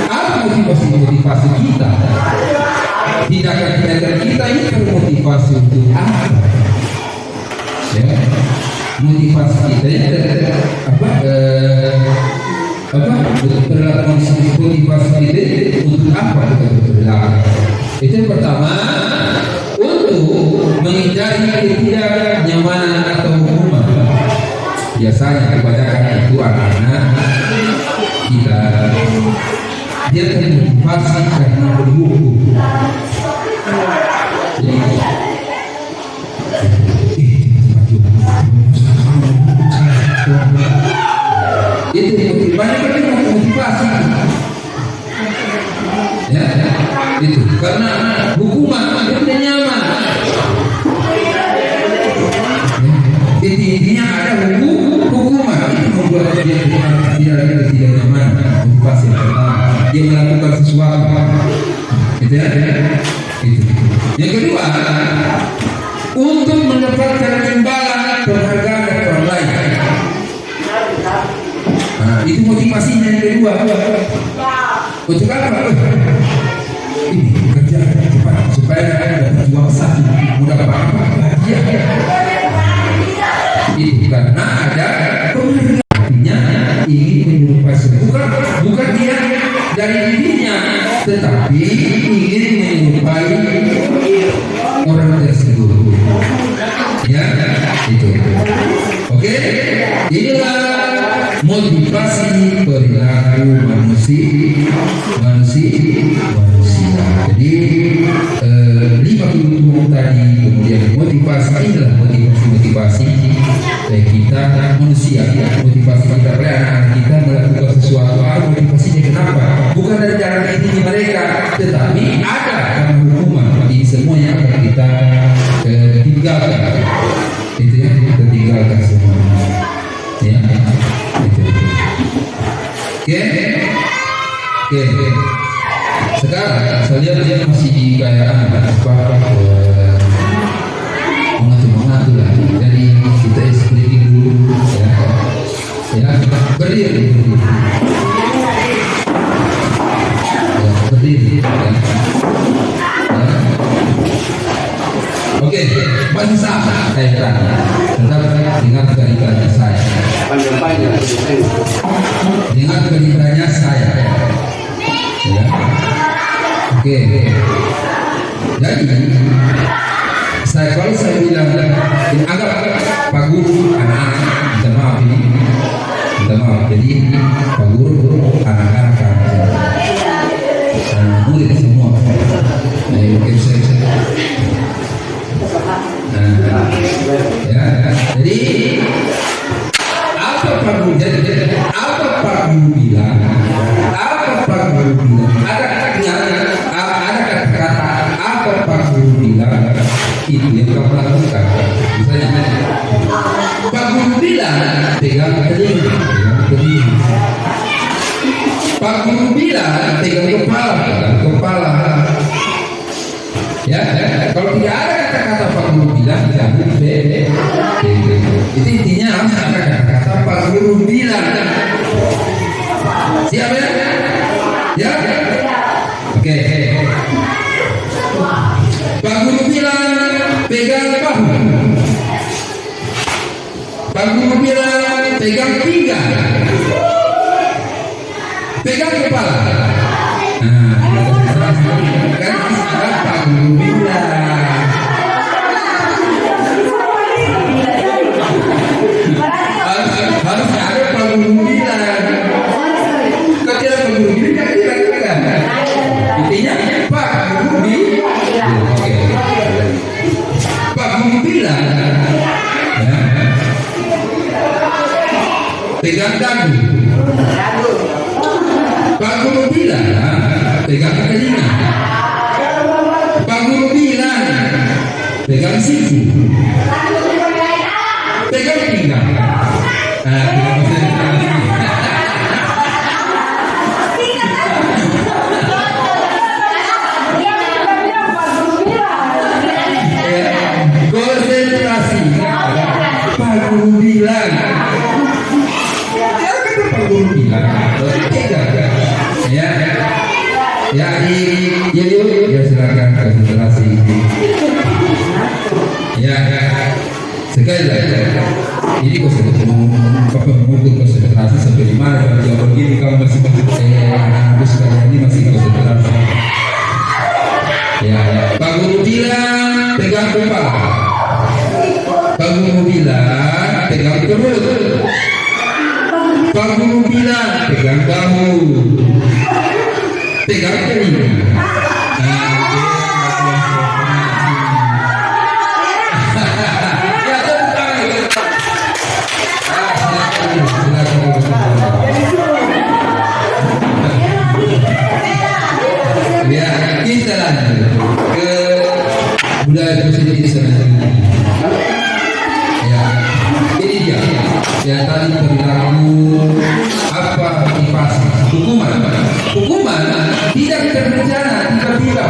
[SPEAKER 5] Apa motivasi kita? Tindakan kita ini termotivasi untuk apa? Ya. Motivasi kita perilaku motivasi kita untuk apa kita berperilaku? Itu yang pertama, untuk menghindari ketidaknyamanan atau hukuman. Biasanya kebanyakan itu anak-anak kita dia termotivasi karena berhukum. Itu banyak motivasi, ya itu karena hukuman dia tidak nyaman. Intinya ada hukuman itu membuat dia tidak nyaman. Motivasi yang pertama, dia melakukan sesuatu, itu ya. Itu. Yang kedua, untuk mendapatkan imbalan penghargaan dari orang lain. Nah, itu motivasinya yang kedua. Untuk apa? Ini kerja cepat supaya dapat uang satu, mudah apa? Ya. Itu karena ada penghargaannya ingin menyerupai bukan dia dari dirinya, tetapi ingin menyerupai orang tersebut. Ya, itu. motivasi perilaku manusia. Jadi 5 umum tadi, kemudian motivasi inilah motivasi kita manusia, motivasi kita anak kita melakukan sesuatu. Motivasinya kenapa? Bukan dari cara ini mereka, tetapi ada karena hukuman. Ini semua yang akan kita tinggalkan. Itu yang kita tinggalkan semua. Ya, itu. Oke. Sekarang saya lihat dia masih di kayak mengatur lah. Jadi kita screening dulu, ya berdiri. Oke, masih sama saya tanya. Tetap ingat ceritanya saya.
[SPEAKER 4] Panjang-panjang.
[SPEAKER 5] Ingat ceritanya saya. Ya. Oke. Jadi kalau saya bilang anggap Pak Guru anak-anak, minta maaf. Jadi Pak Guru anak-anak murid semua. Mungkin saya. Ya, jadi apa Pak Guru bilang? Ada kata-kata apa Pak Guru bilang? Itu yang kamu lakukan. Misalnya Pak Guru bilang pegang telinga. Pak Guru bilang pegang kepala. Ya, kalau tidak ada kata-kata Pak Guru bilang, itu intinya ada kata-kata Pak Guru bilang. Siap ya? Ya? Oke. Pak Guru bilang pegang bahu. Pak Guru bilang pegang pinggang. Pegang kepala. Kan ada Pak Guru bilang. Harus ada Pak Guru bilang. Ketika Pak Guru bilang kan intinya Pak Guru bilang. Pak Guru bilang pegang dagu. Pak Guru bilang pegang telinga. Pak Guru bilang pegang siku. Pegang pinggang. Konsentrasi. Pak Guru bilang. Pak Guru bilang. Ya silakan konsentrasi. Ya. Sekali lagi. Ini mengukur konsentrasi sampai di mana? Kalau begini kamu masih anak sekalian ini masih konsentrasi. Ya. Pak Guru bilang pegang kepala. Pak Guru bilang pegang perut. Pak Guru bilang pegang bahu. Pegang telinga. Ya, kita lanjut ke budaya positif selanjutnya. Ya, ini dia. Ya tadi perilaku apa motivasi hukuman tidak terencana tiba-tiba.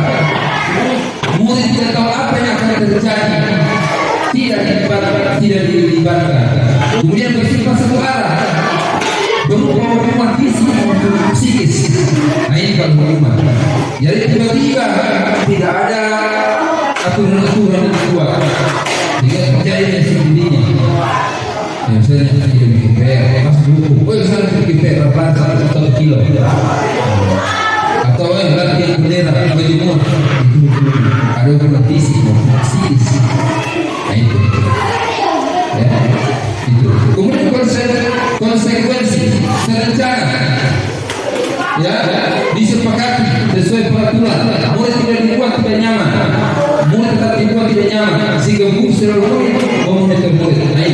[SPEAKER 5] Murid tidak tahu apa yang akan terjadi, tidak dilibatkan. Kemudian bersifat satu arah, berupa hukuman fisik maupun psikis. Nah ini kalau hukuman. Jadi tiba-tiba tidak ada aturan yang kuat, tidak terjadi dengan sendirinya. Ya, misalnya tidak bikin PR, masuk hukum. Misalnya bikin PR berat 1 kilo. Atau latihan bendera berjemur. Ada hukuman fisik maupun psikis. Nah itu. Ya, itu. Kemudian konsekuensi rencana, ya, disepakati sesuai peraturan. Murid tidak dibuat tidak nyaman, murid tetap dibuat tidak nyaman, sehingga guru selalu memonitor murid. Nah,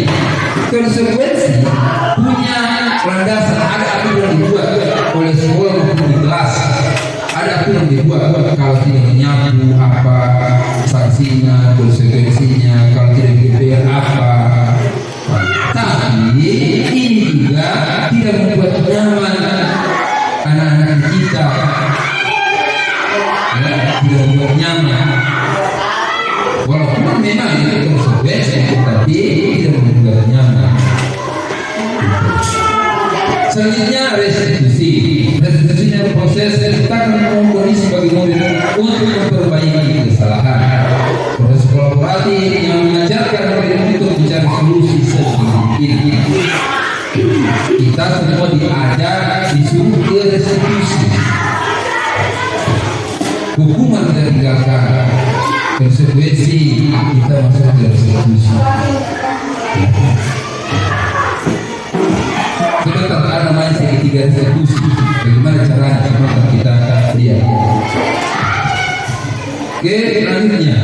[SPEAKER 5] konsekuensi punya landasan, ada aturan dibuat oleh sekolah maupun di kelas. Ada aturan dibuat kalau tidak menyambung apa sanksinya, konsekuensinya, kalau tidak dibayar apa. Tapi ini juga tidak membuat nyaman anak-anak kita, ya, tidak membuat nyaman. Walaupun memang itu konsekuensi, tapi tidak membuat nyaman. Selanjutnya restitusi. Restitusi adalah proses kita akan kondisi bagi murid untuk memperbaiki kesalahan. Proses kolaboratif yang mengajarkan murid untuk mencari solusi seperti ini. Kita semua diajak disuruh ke restitusi. Hukuman ditinggalkan, konsekuensi kita masuk ke restitusi. Kita tak ada namanya segitiga restitusi. Bagaimana caranya? Coba kita lihat. Oke, selanjutnya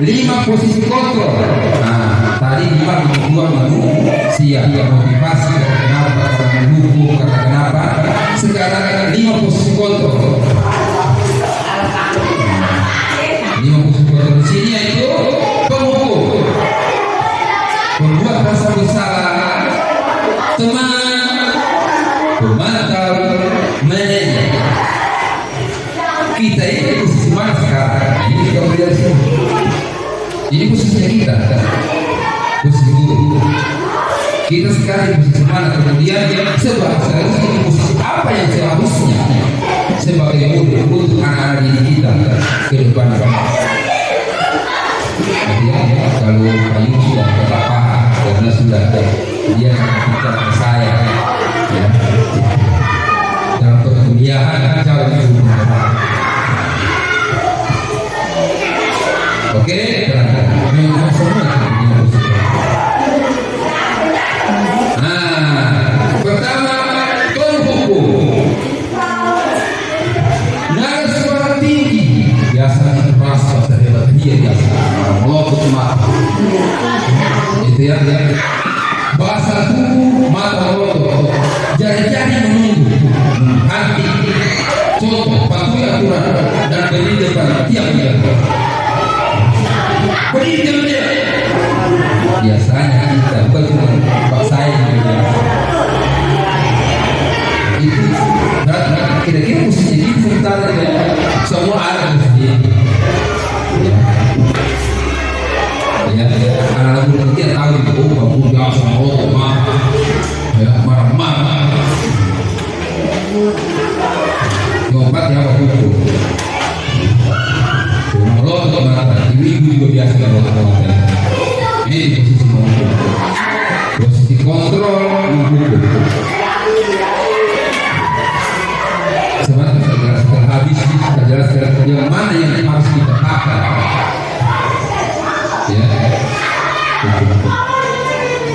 [SPEAKER 5] 5 posisi kontrol. Nah, tadi 5 manusia, motivasi, kenapa, karena mendukung, karena kenapa. Sekarang 5 posisi kontrol. 5 posisi kontrol di sini yaitu penghukum, pembuat rasa bersalah, teman, pemantau, manajer. Kita ini posisi mana sekarang? Ini kita melihat sini. Ini posisinya kita, posisi guru. Kita sekarang di posisi mana? Kemudian sebab seharusnya di posisi apa yang seharusnya sebagai murid untuk anak-anak didik kita ke depan. Ya, kalau Ayu sudah paham karena sudah dia kita saya, ya, dalam perkuliahan jauh lebih mudah. Oke, memang semua. Nah, pertama penghukum. Nada suara tinggi biasanya merasa terhebat dia biasa melopot mata. Itu ya. Bahasa tubuh mata melopot, jari-jari menunggu, hati, contoh, patuhi aturan dan berdiri depan tiap-tiap. Berdiri dia. Biasanya kita bukan cuma Pak saya itu kira-kira posisi ini sebentar semua ada posisi. Ya, anak-anak muda dia tahu itu kamu biasa marah, ya marah-marah. Ngobat ya apa pun. Kalau ibu juga biasa kalau ini posisi kontrol, posisi kontrol sebenarnya saya jelaskan habis, saya jelaskan yang mana yang harus kita pakai, ya.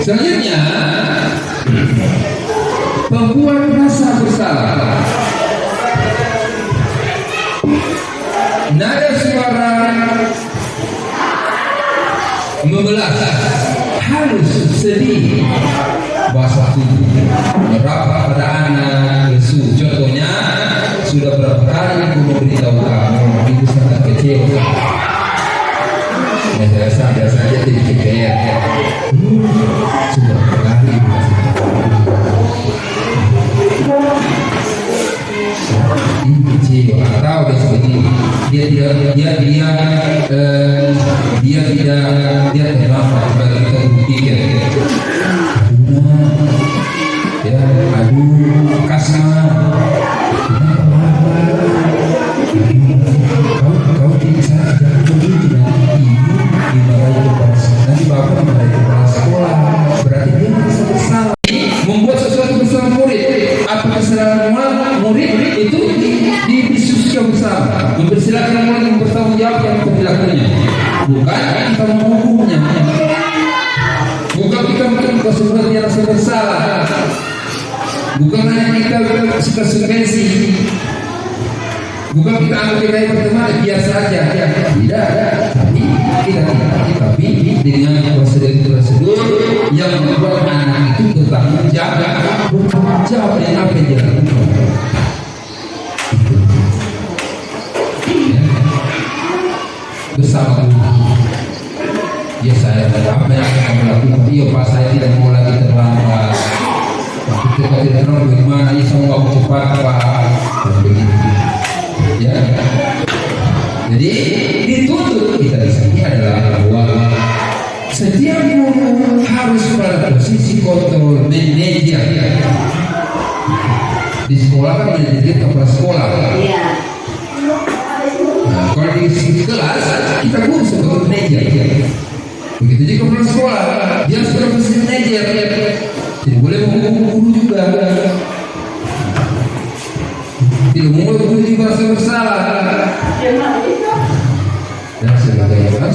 [SPEAKER 5] Selanjutnya pembuat rasa bersalah. Nada suara membelas, halus, sedih, bahasa tubuh, meraba pada anak, lesu. Contohnya, sudah berapa kali aku memberitahu kamu, ibu sangat kecewa. Saya biasanya jadi kecewa. Sudah berapa kali ibu kecewa, atau dia seperti dia terlambat bagi kita berpikir. Ya, aduh, kasar. Kau tidak saja begitu nanti dimarahi kepala nanti bapak dimarahi kepala sekolah. Berarti dia merasa bersalah. Membuat sesuatu bersama murid. Apa kesalahan murid itu didiskusikan bersama. Mempersilahkan murid bertanggung jawab yang perilakunya. Bukan kita menghukumnya. Bukan kita mungkin kesulitan dia rasa bersalah. bukan hanya kita suka suspensi, bukan kita anggap kita yang pertemanan biasa aja, tidak, tapi tapi dengan prosedur yang membuat anak itu bertanggung jawab dengan apa yang dia lakukan. Bersama ya saya apa yang akan melakukan, iya Pak saya tidak mau lagi terlambat, kita tidak tahu bagaimana ya saya mau cepat Pak, begitu ya. Jadi dituntut kita di sini adalah bahwa setiap guru harus pada posisi kontrol manajer. Di sekolah kan manajer kepala sekolah. Nah, kalau di kelas kita guru sebagai manajer. Begitu juga kepala sekolah dia sebagai posisi manajer. Tidak boleh menghukum guru juga. Tidak boleh guru juga merasa bersalah. Dan sebagainya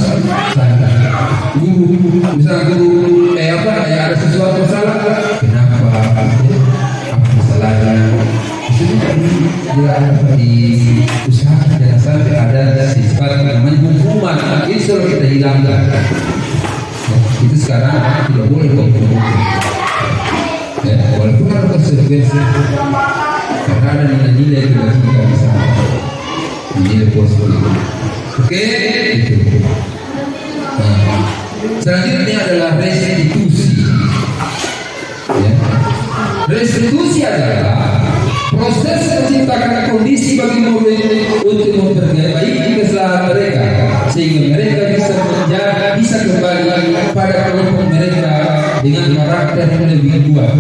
[SPEAKER 5] guru misalnya guru ada sesuatu salah, kenapa apa salahnya itu dia dapat diusahakan jangan sampai ada sifat namanya hukuman itu selalu kita hilangkan ya, itu sekarang tidak boleh ya, walaupun ada konsekuensi karena ada nilai-nilai yang kita bisa nilai positif. Oke, itu. Nah, selanjutnya adalah restitusi. Ya. Restitusi adalah proses menciptakan kondisi bagi murid untuk memperbaiki kesalahan mereka sehingga mereka bisa kembali pada kelompok mereka dengan karakter yang lebih kuat.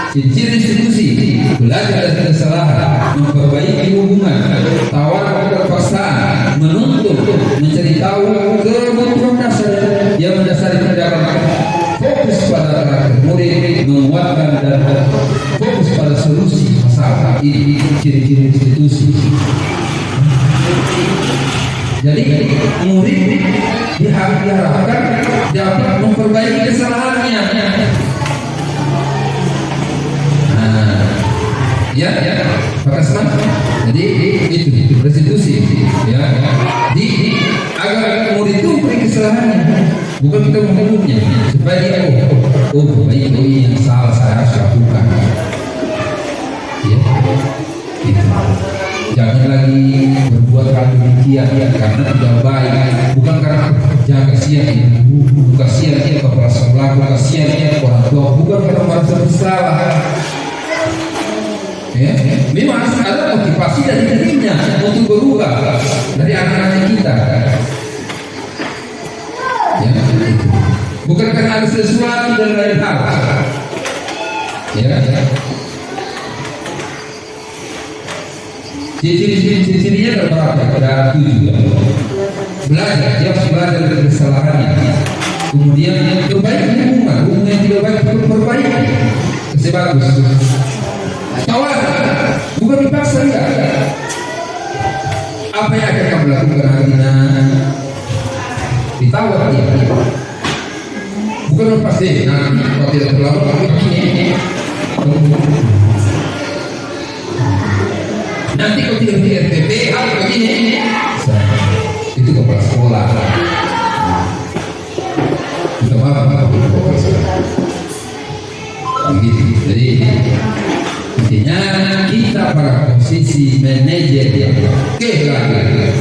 [SPEAKER 5] Ciri restitusi belajar dari kesalahan, memperbaiki hubungan, tawaran kepaksaan, menuntut, mencari tahu kebutuhan dasar yang mendasari tindakan, fokus pada karakter murid, menguatkan dan fokus pada solusi masalah. Ini ciri-ciri restitusi. Jadi murid diharapkan dapat memperbaiki kesalahannya. Ya, pakai semangat. Jadi itu restitusi. Ya, agar murid itu beri kesalahannya, bukan kita menghukumnya supaya dia baik ini yang salah saya harus lakukan. Ya, itu. Jangan lagi berbuat hal demikian karena tidak baik, bukan karena jangan kasihan kasihan kepala sekolah, kasihan orang tua, bukan karena merasa bersalah. Ya, memang harus ada motivasi dari dirinya untuk berubah dari anak-anak kita. Ya, itu. Bukan karena ada sesuatu dan lain hal. Ya. Ciri-cirinya ada berapa? Ada 7. Belajar, dia harus belajar dari kesalahannya. Kemudian perbaiki hubungan yang tidak baik perlu perbaiki. Sebagus. Tawaran, bukan dipaksa ya. Apa yang akan kamu lakukan nantinya? Ditawar dia. Bukan lepas deh. Nanti kalau tidak terlalu begini. Nanti kalau tidak di RTP, apa begini? Itu kepala sekolah. Kita apa? Begitu. Jadi intinya kita pada posisi manajer ya. Oke lagi.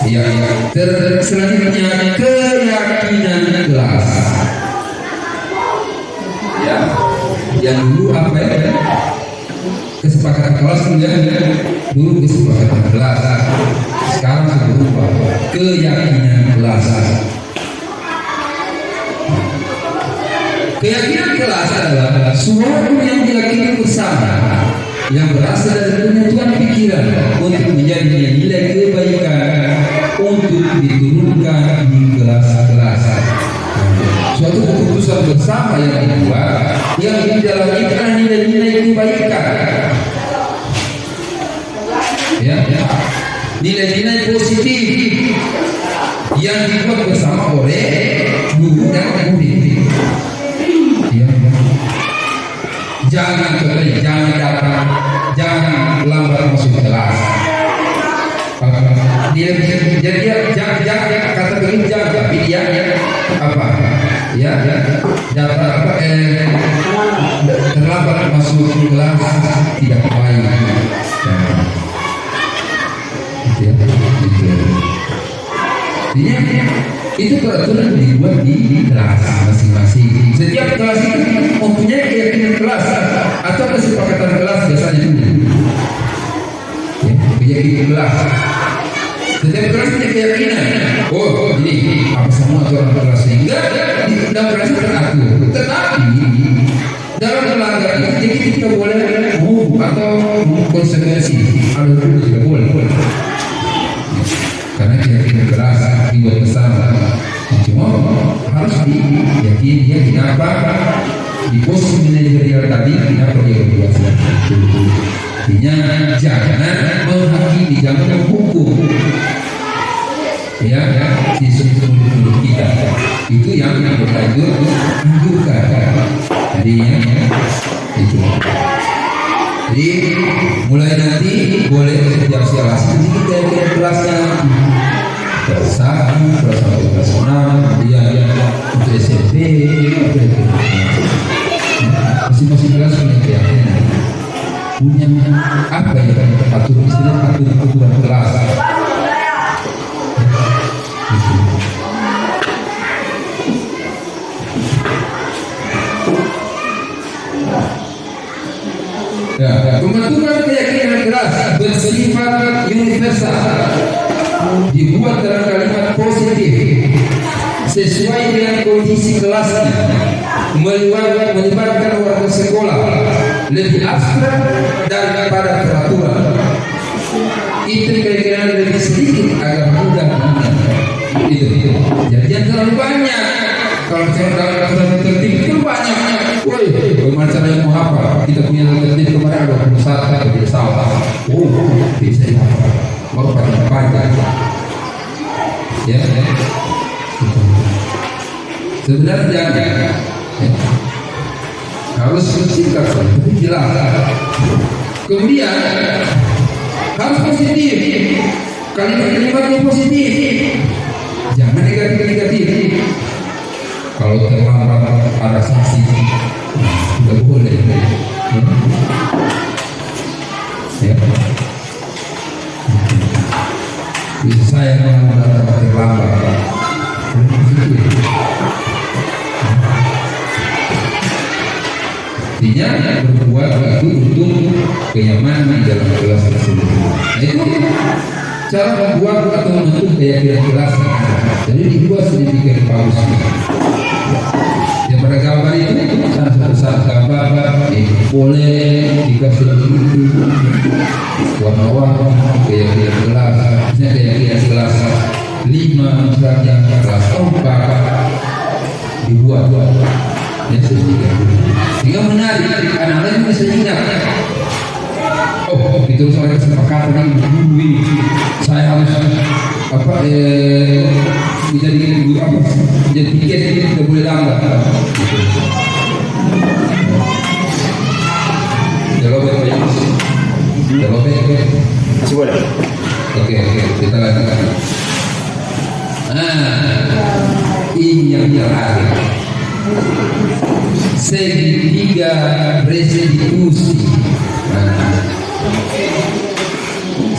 [SPEAKER 5] Ya, selanjutnya keyakinan kelas. Ya, yang dulu apa ya? Kesepakatan kelas dulu kesepakatan kelas. Sekarang sudah berubah keyakinan kelas. Keyakinan kelas adalah suatu yang diyakini bersama yang berasal dari penyatuan pikiran untuk menjadi nilai kebaikan untuk diturunkan di kelas-kelas. Suatu keputusan bersama yang dibuat yang di dalamnya adalah nilai-nilai kebaikan. Ya, nilai-nilai positif yang dibuat bersama oleh guru dan murid. Ya. Jangan datang, jangan lambat masuk kelas. Dia jangan kata begini jangan, tapi dia apa? Ya, datang apa? Terlambat masuk kelas tidak baik. Itu peraturan dibuat di kelas masing-masing. Setiap kelas itu mempunyai keyakinan kelas atau kesepakatan kelas biasanya itu. Ya, keyakinan kelas. Setiap kelas punya keyakinan. Oh, ini apa semua aturan kelas sehingga di dalam kelas teratur. Tetapi dalam melanggar itu jadi kita boleh atau konsekuensi. Ada itu tidak boleh. Karena keyakinan keras dibuat bersama. Cuma harus diyakini dia kenapa di posisi manajerial tadi kenapa dia berbuat seperti itu. Artinya jangan menghakimi, jangan menghukum. Ya, di seluruh kita itu yang kita itu anjurkan. Jadi itu. Jadi mulai nanti boleh setiap siapa kita kelasnya kelas 1, kelas 1, kelas 6, kemudian untuk SMP, masing-masing kelas punya keyakinan, punya apa yang kita atur istilah aturan kelas. Ya, pembentukan keyakinan kelas bersifat universal dibuat dalam kalimat positif sesuai dengan kondisi kelasnya, melibatkan warga sekolah, lebih abstrak daripada peraturan. Itu kira-kira lebih sedikit agar mudah diingat. Itu. Jadi jangan terlalu banyak. Kalau dalam tertib itu banyak. Woi, bagaimana caranya mau apa? Kita punya tertib kemarin ada 21 atau tidak salah. Oh, bisa apa? Baru panjang. Ya. Sebenarnya harus singkat saja, tapi jelas. Kemudian harus positif. Kalimat-kalimatnya positif. Jangan negatif. Kalau terlambat ada sanksi, tidak boleh. Ya. Bisa saya mengambil terlambat. Artinya berbuat itu untuk kenyamanan dalam kelas tersebut. Nah itu cara membuat atau membentuk keyakinan kelas. Jadi dibuat sedemikian bagus. Yang pada gambar itu saat gambar boleh dikasih itu warna-warna keyakinan kelas. Misalnya keyakinan kelas 5 misalnya kelas 4 dibuat ya sedemikian. Sehingga menarik anak-anak bisa ingat. Oh itu soal kesepakatan ini saya harus apa menjadi guru apa jadi tiket ini tidak boleh lambat. Jawab
[SPEAKER 4] Masih boleh.
[SPEAKER 5] Oke, kita lanjutkan. Ini yang terakhir. Segitiga restitusi.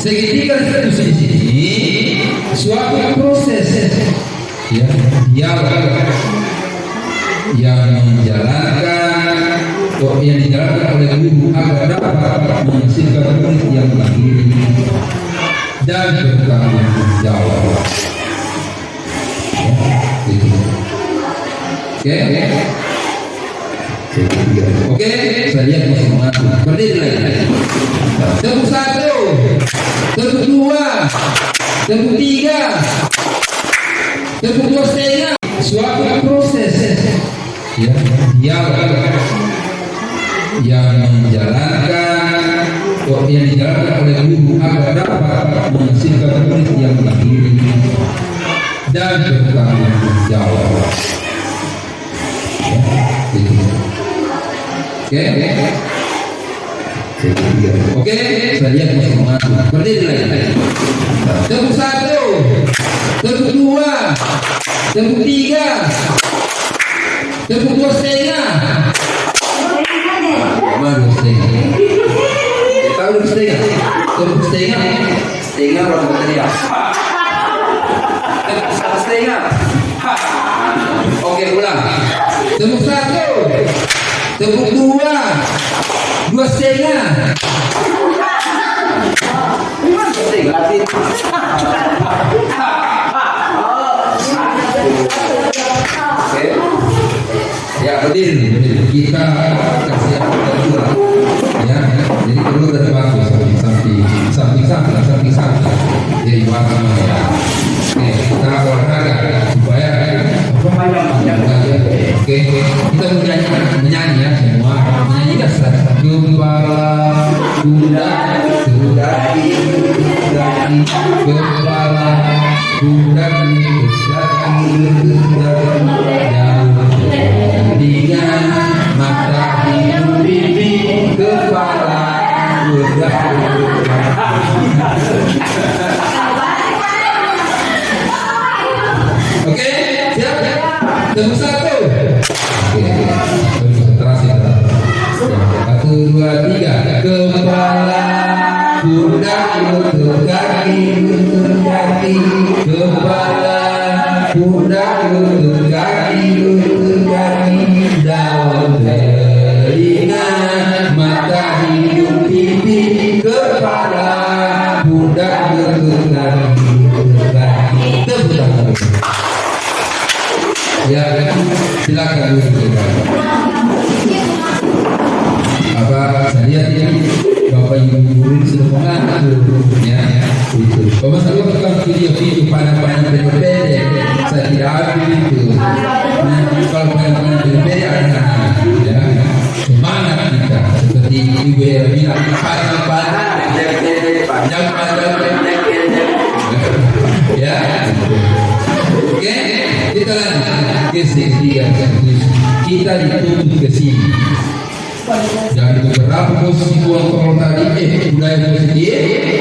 [SPEAKER 5] Segitiga restitusi ini suatu proses ya dialog yang dijalankan oleh guru agar dapat menghasilkan murid yang mandiri dan bertanggung jawab. Oke, saya lihat masih mengatur. Berdiri lagi. Tepuk 1, tepuk 2, tepuk 3, tepuk 2,5. Suatu proses ya dialog yang dijalankan oleh guru agar dapat menghasilkan murid yang mandiri dan bertanggung jawab. Oke. Oke, saya lihat masih mengaku. Berdiri lagi. Tepuk 1, tepuk 2, tepuk 3, tepuk 2,5. Mana 2,5? Kita udah setengah. Tepuk setengah berapa tadi ya? Tepuk 1,5. Oke, ulang. Tepuk 1, tepuk 2, 2,5. Oke. Ya, berdiri. Kita kasih aturan. Ya, jadi perlu dari waktu samping. Jadi waktu ya. Oke, kita olahraga supaya oke, kita menyanyi ya semua. Menyanyi dasar. Kepala, pundak, kaki, kepala, pundak, telinga, mata, hidung, pipi, kepala, pundak. Oke, siap? Tepuk 1. Oke, konsentrasi. 1, 2, 3. Kepala, pundak, lutut, kaki, kepala, pundak, lutut, kaki, daun, telinga, mata, hidung, pipi, kepala, pundak, lutut, kaki. Tepuk tangan. Ya, silakan dulu. Apa saya lihat ini Bapak Ibu guru sudah mengatur ya, itu. Bapak saya lakukan video panjang pendek. Saya tidak ambil itu. Nah, kalau panjang pendek ada ya. Semangat kita seperti Ibu Era bilang panjang ya. Oke, kita lanjut ke segitiga. Kita dituntut ke sini. Dan beberapa posisi kontrol tadi, budaya positif,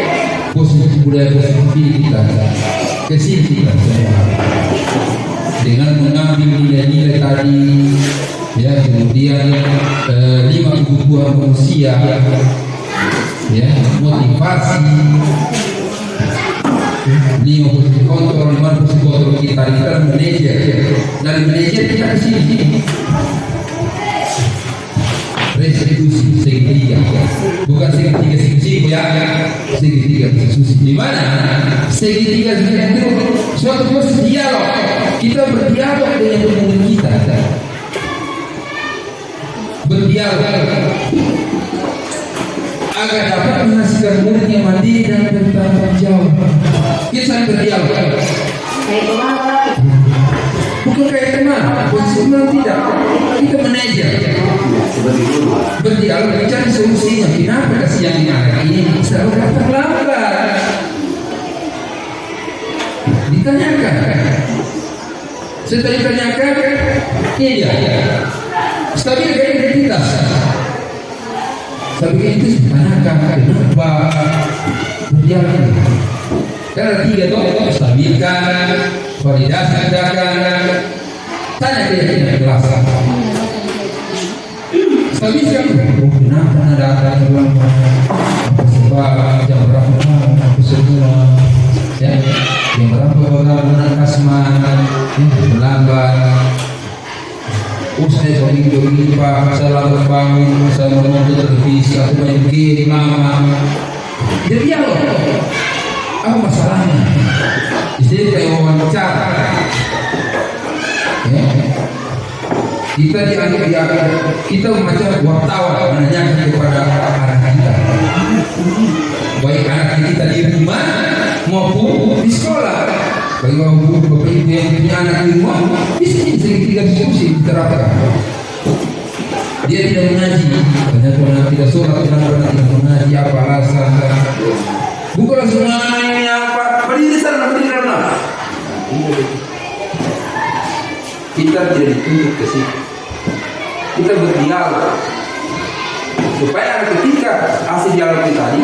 [SPEAKER 5] posisi budaya positif kita ke sini kita dengan mengambil nilai-nilai tadi, ya kemudian 5 kebutuhan manusia, ya motivasi. 5 posisi kontrol, 5 posisi kontrol kita manajer. Dari manajer kita ke sini. Restitusi segitiga, bukan segitiga siku ya, segitiga restitusi. Di mana segitiga itu suatu proses dialog. Kita berdialog dengan pemimpin kita, berdialog agar dapat menghasilkan murid yang mandiri dan bertanggung jawab. Kita saling berdialog. Bukan kayak teman, posisi teman tidak. Kita manajer. Berdialog mencari solusinya. Kenapa kasih yang ini selalu datang lambat? Ditanyakan. Setelah ditanyakan, iya. Stabil identitas. Stabil itu ditanyakan kenapa berdialog. Karena 3 tokoh stabilkan, validasi adakan, tanya dia tidak jelas. Stabilkan, kenapa ada terlambat? Sebab jam berapa aku semua, ya, jam berapa orang kasman, terlambat. Saya jogging pak, saya lambat bangun, saya mau televisi, aku main game lama. Jadi ya loh. Apa masalahnya? Istri kayak wawancara. Ya. Kita kita macam wartawan menanyakan kepada anak kita, baik anak kita di rumah maupun di sekolah. Bagi bapak ibu yang punya anak di rumah, bisa segitiga diskusi diterapkan. Dia tidak mengaji, ternyata tidak sholat, tidak mengaji apa alasan? Bukan langsung ini apa? Berdiri sana. Kita tidak dituntut ke situ. Kita berdialog. supaya ketika hasil dialog kita tadi,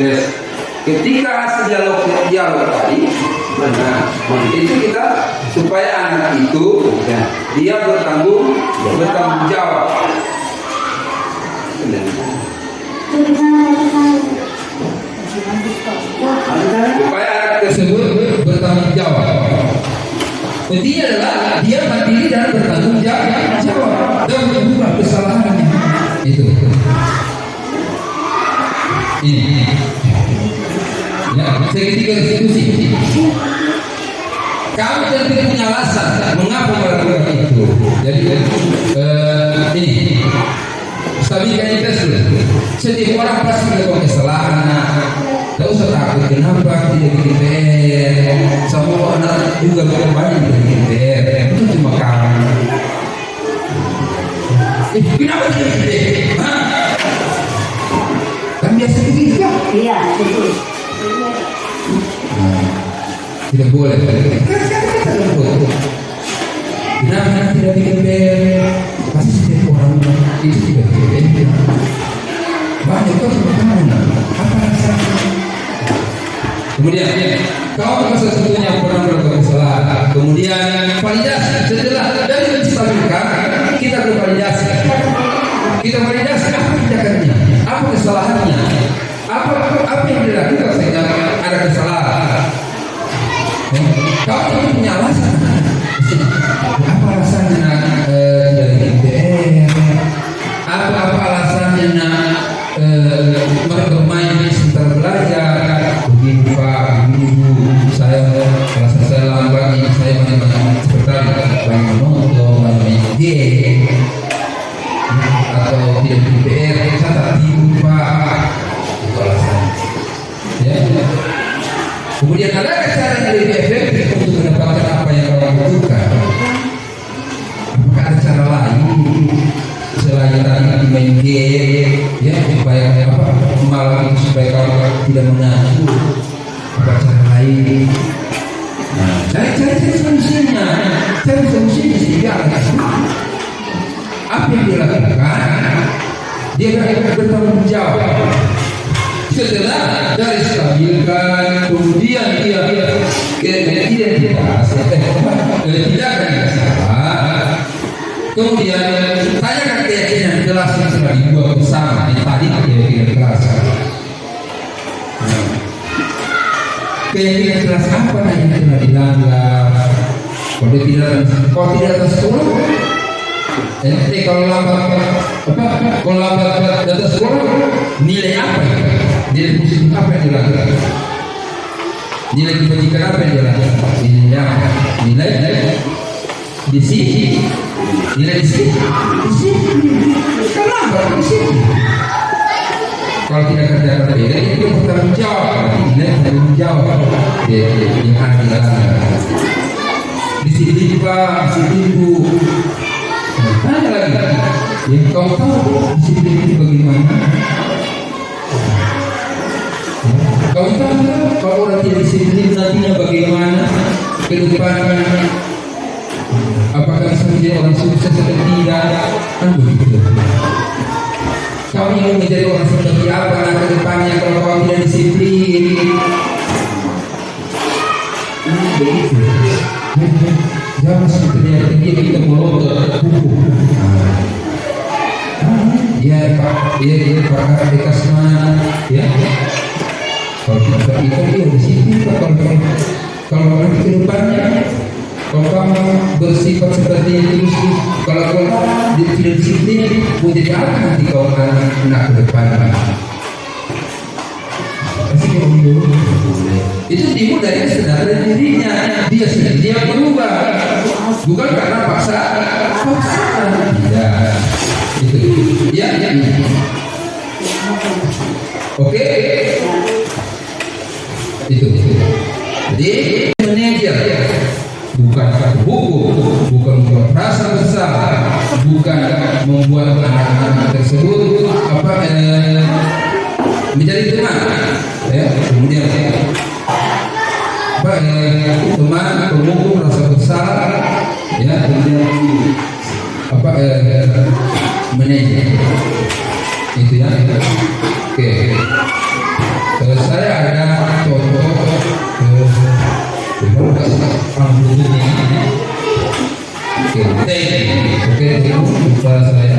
[SPEAKER 5] yes, ketika hasil dialog tadi, itu kita supaya anak itu dia bertanggung jawab. Supaya anak tersebut bertanggung jawab. Intinya adalah dia mandiri dan bertanggung jawab dan mengubah kesalahannya. Itu. Ini. Ya, segitiga diskusi. Kami tentu punya alasan mengapa melakukan itu. Jadi ini stabilitas itu. Setiap orang pasti melakukan kesalahan. Tidak usah takut kenapa tidak bikin PR. Semua anak juga banyak bikin PR. Itu cuma kamu. Kenapa tidak bikin PR? Kan biasa begitu kan?
[SPEAKER 6] Iya, betul.
[SPEAKER 5] Tidak boleh. Kenapa tidak bikin PR? Pasti setiap orang itu tidak bikin PR. Banyak kau sebenarnya. Apa rasanya? Kemudian kau sesungguhnya pernah melakukan kesalahan. Kemudian validasi setelah dari menstabilkan kita bervalidasi. Kita validasi apa tindakannya, apa kesalahannya, apa yang dilakukan sehingga ada kesalahan. Kau tidak punya alasan. Apa alasannya dari IPR? Apa alasannya bermain sebentar belajar? Begini Pak, Ibu, saya alasan saya lambat ini saya banyak sebentar banyak menonton, banyak game atau tidak di IPR, saya tak tidur Pak. Itu alasan. Ya. Kemudian ada cara yang lebih efektif untuk mendapatkan apa yang kau butuhkan. Apakah ada cara lain selain tadi main game, ya supaya malam itu supaya kau tidak mengantuk? Apa cara lain? Nah, cari solusinya, sehingga apa yang dia lakukan, dia bertanggung jawab. Setelah dari stabilkan, kemudian dia identitas, tidak salah. Kemudian tanyakan keyakinan kelas yang sudah dibuat bersama. Ini tadi keyakinan kelas. Keyakinan kelas apa yang telah dilanggar? Kalau tidak atas sekolah, kalau lambat datang sekolah, nilai apa? Nilai positif apa yang dilakukan? Nilai kebajikan apa yang dilakukan? Nilai di sini. Nilai di sini. Kenapa di sini? Kalau tidak kerja beda, itu bertanggung jawab. Nilai bertanggung jawab. Yang ada dilakukan. Di sini Pak, di sini Bu. Tanya lagi, yang kau tahu disiplin itu bagaimana? Kau tahu kalau orang tidak disiplin nantinya bagaimana ke depannya? Apakah bisa menjadi orang sukses atau tidak? Kan begitu. Kau ingin menjadi orang seperti apa ke depannya kalau kau tidak disiplin? Begitu. Jangan seperti kita melontar buku. Dia pakar bekas mana? Ya. Kalau kita dia di sini kalau nanti ke depannya, kalau kamu bersifat seperti itu, kalau tidak disiplin, mau jadi apa nanti kau anak ke depan? Itu timbul dari kesadaran dirinya, dia sendiri dia berubah, bukan karena paksaan. Ya, itu ya. Oke, itu. Jadi manajer bukan buku, bukan membuat rasa besar, bukan membuat anak-anak tersebut menjadi teman. Ya, kemudian teman pemukul rasa besar, ya, kemudian apa manajer itu ya. Oke. Saya ada contoh oke kita saya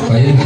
[SPEAKER 5] baik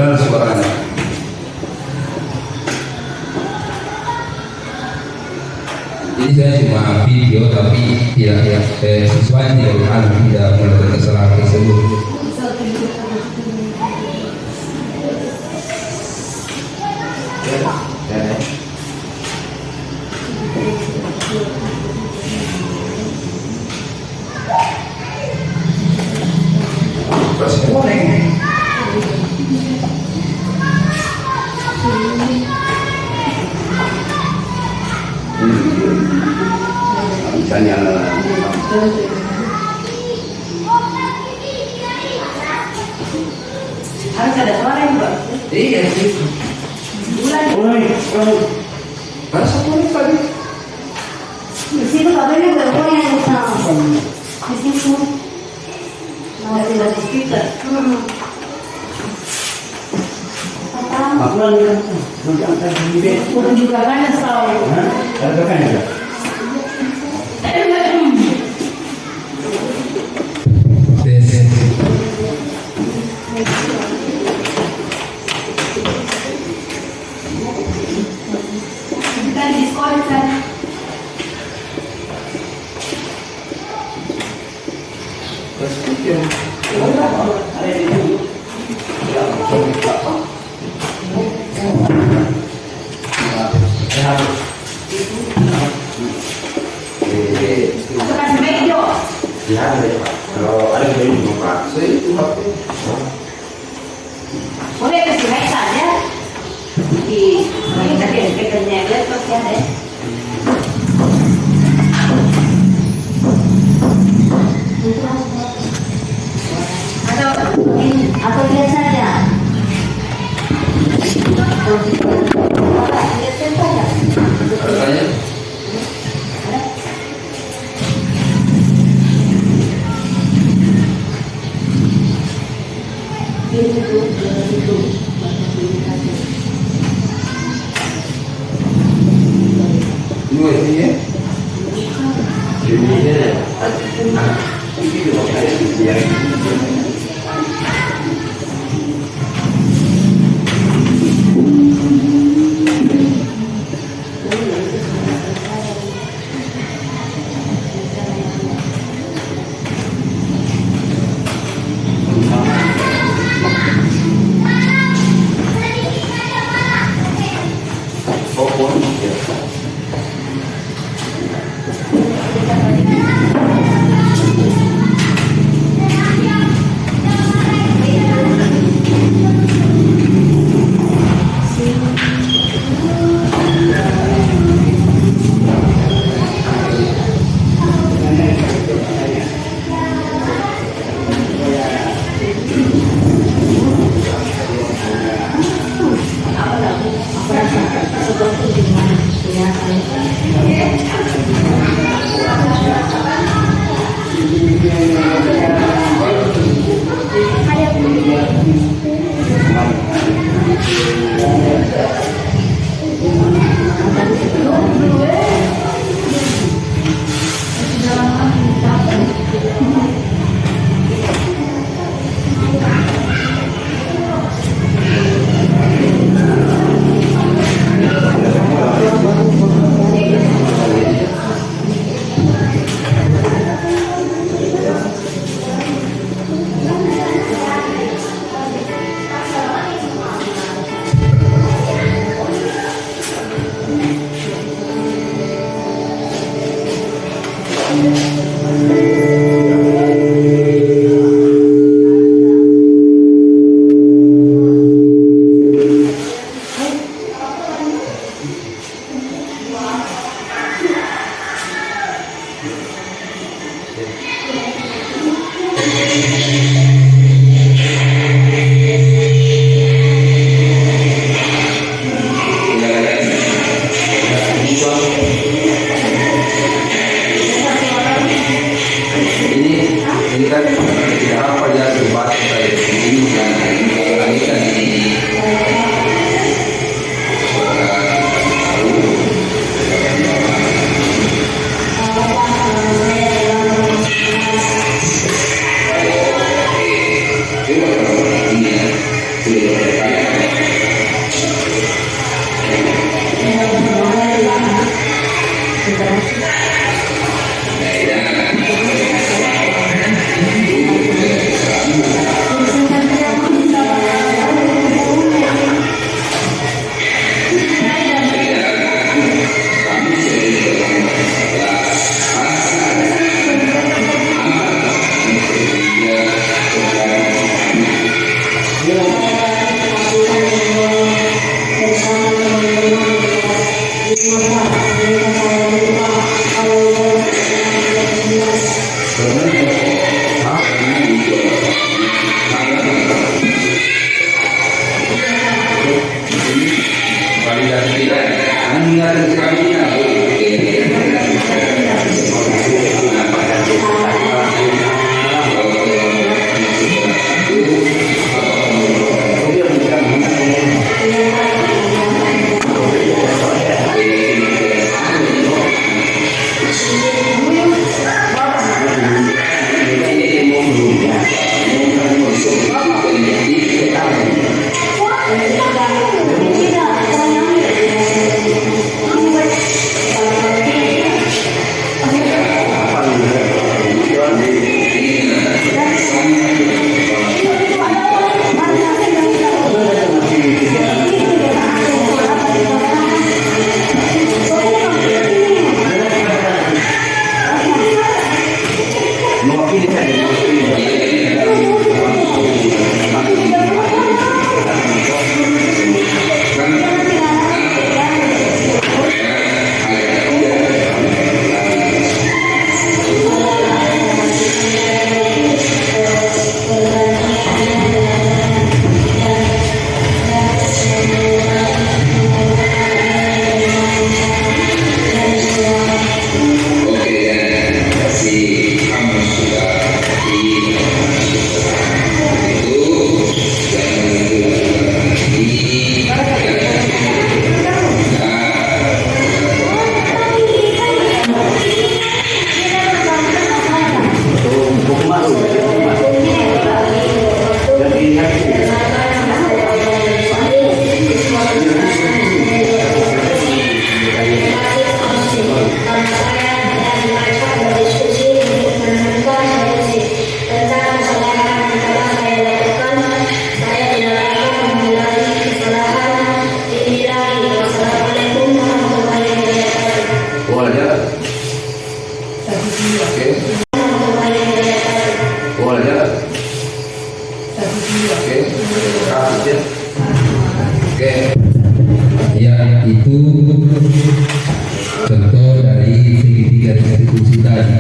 [SPEAKER 5] benar suaranya. Jadi saya cuma video tapi tidak siswa tidak melakukan kesalahan tersebut.
[SPEAKER 4] Misalnya
[SPEAKER 3] Harus ada suara yang Mbak.
[SPEAKER 5] Iya sih. Harus aku tadi.
[SPEAKER 6] Di situ katanya berapa yang tahu? Di situ.
[SPEAKER 3] Masih ada speaker.
[SPEAKER 6] Apa? Udah juga kan tahu.
[SPEAKER 4] ada kan ya?
[SPEAKER 6] Kita di sekolah kan.
[SPEAKER 3] Aku kasih meja.
[SPEAKER 4] Ya, kalau ada yang mau praktek itu apa?
[SPEAKER 3] Boleh kasih meja aja. Ini tadi ada speakernya lihat terus ya deh.
[SPEAKER 6] Atau lihat saja. Lihat saja.
[SPEAKER 5] Rasanya dua ini ya.
[SPEAKER 4] Jadinya ini juga kayak yang
[SPEAKER 5] Ya, itu contoh dari segitiga distribusi tadi.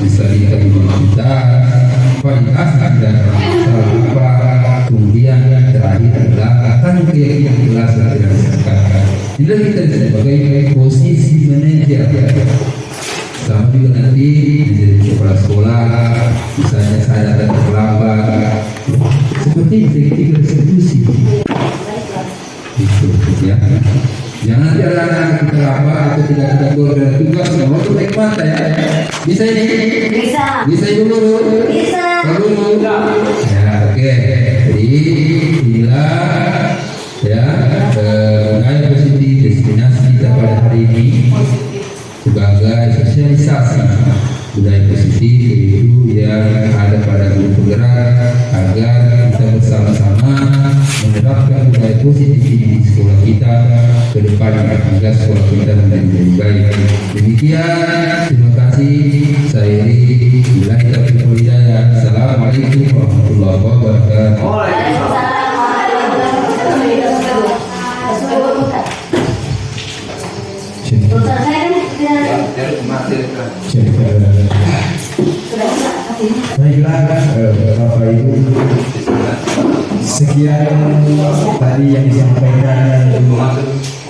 [SPEAKER 5] Bisa dilihat kita kualitas dan apa, kemudian terakhir adalah tangke yang jelas dan tidak disangkakan. Bila kita sebagai posisi manajer, sama juga nanti menjadi kepala sekolah, misalnya saya datang terlambat, seperti segitiga distribusi. Itu ya. Jangan nanti ada anak kita lambat atau tidak kita golongan tugas, mau tuh baik mata ya. Bisa ini? Bisa dulu.
[SPEAKER 6] Bisa.
[SPEAKER 5] Dulu. Ya, oke. Jadi bila ya budaya positif destinasi kita pada hari ini sebagai sosialisasi budaya positif itu yang ada pada guru penggerak agar kita bersama-sama menerapkan budaya positif di sekolah kita ke depan agar sekolah kita menjadi lebih baik. Demikian, terima kasih. Saya Iri, billahi taufiq wal hidayah. Assalamualaikum warahmatullahi wabarakatuh.
[SPEAKER 1] Baiklah, Bapak Ibu, sekian tadi yang disampaikan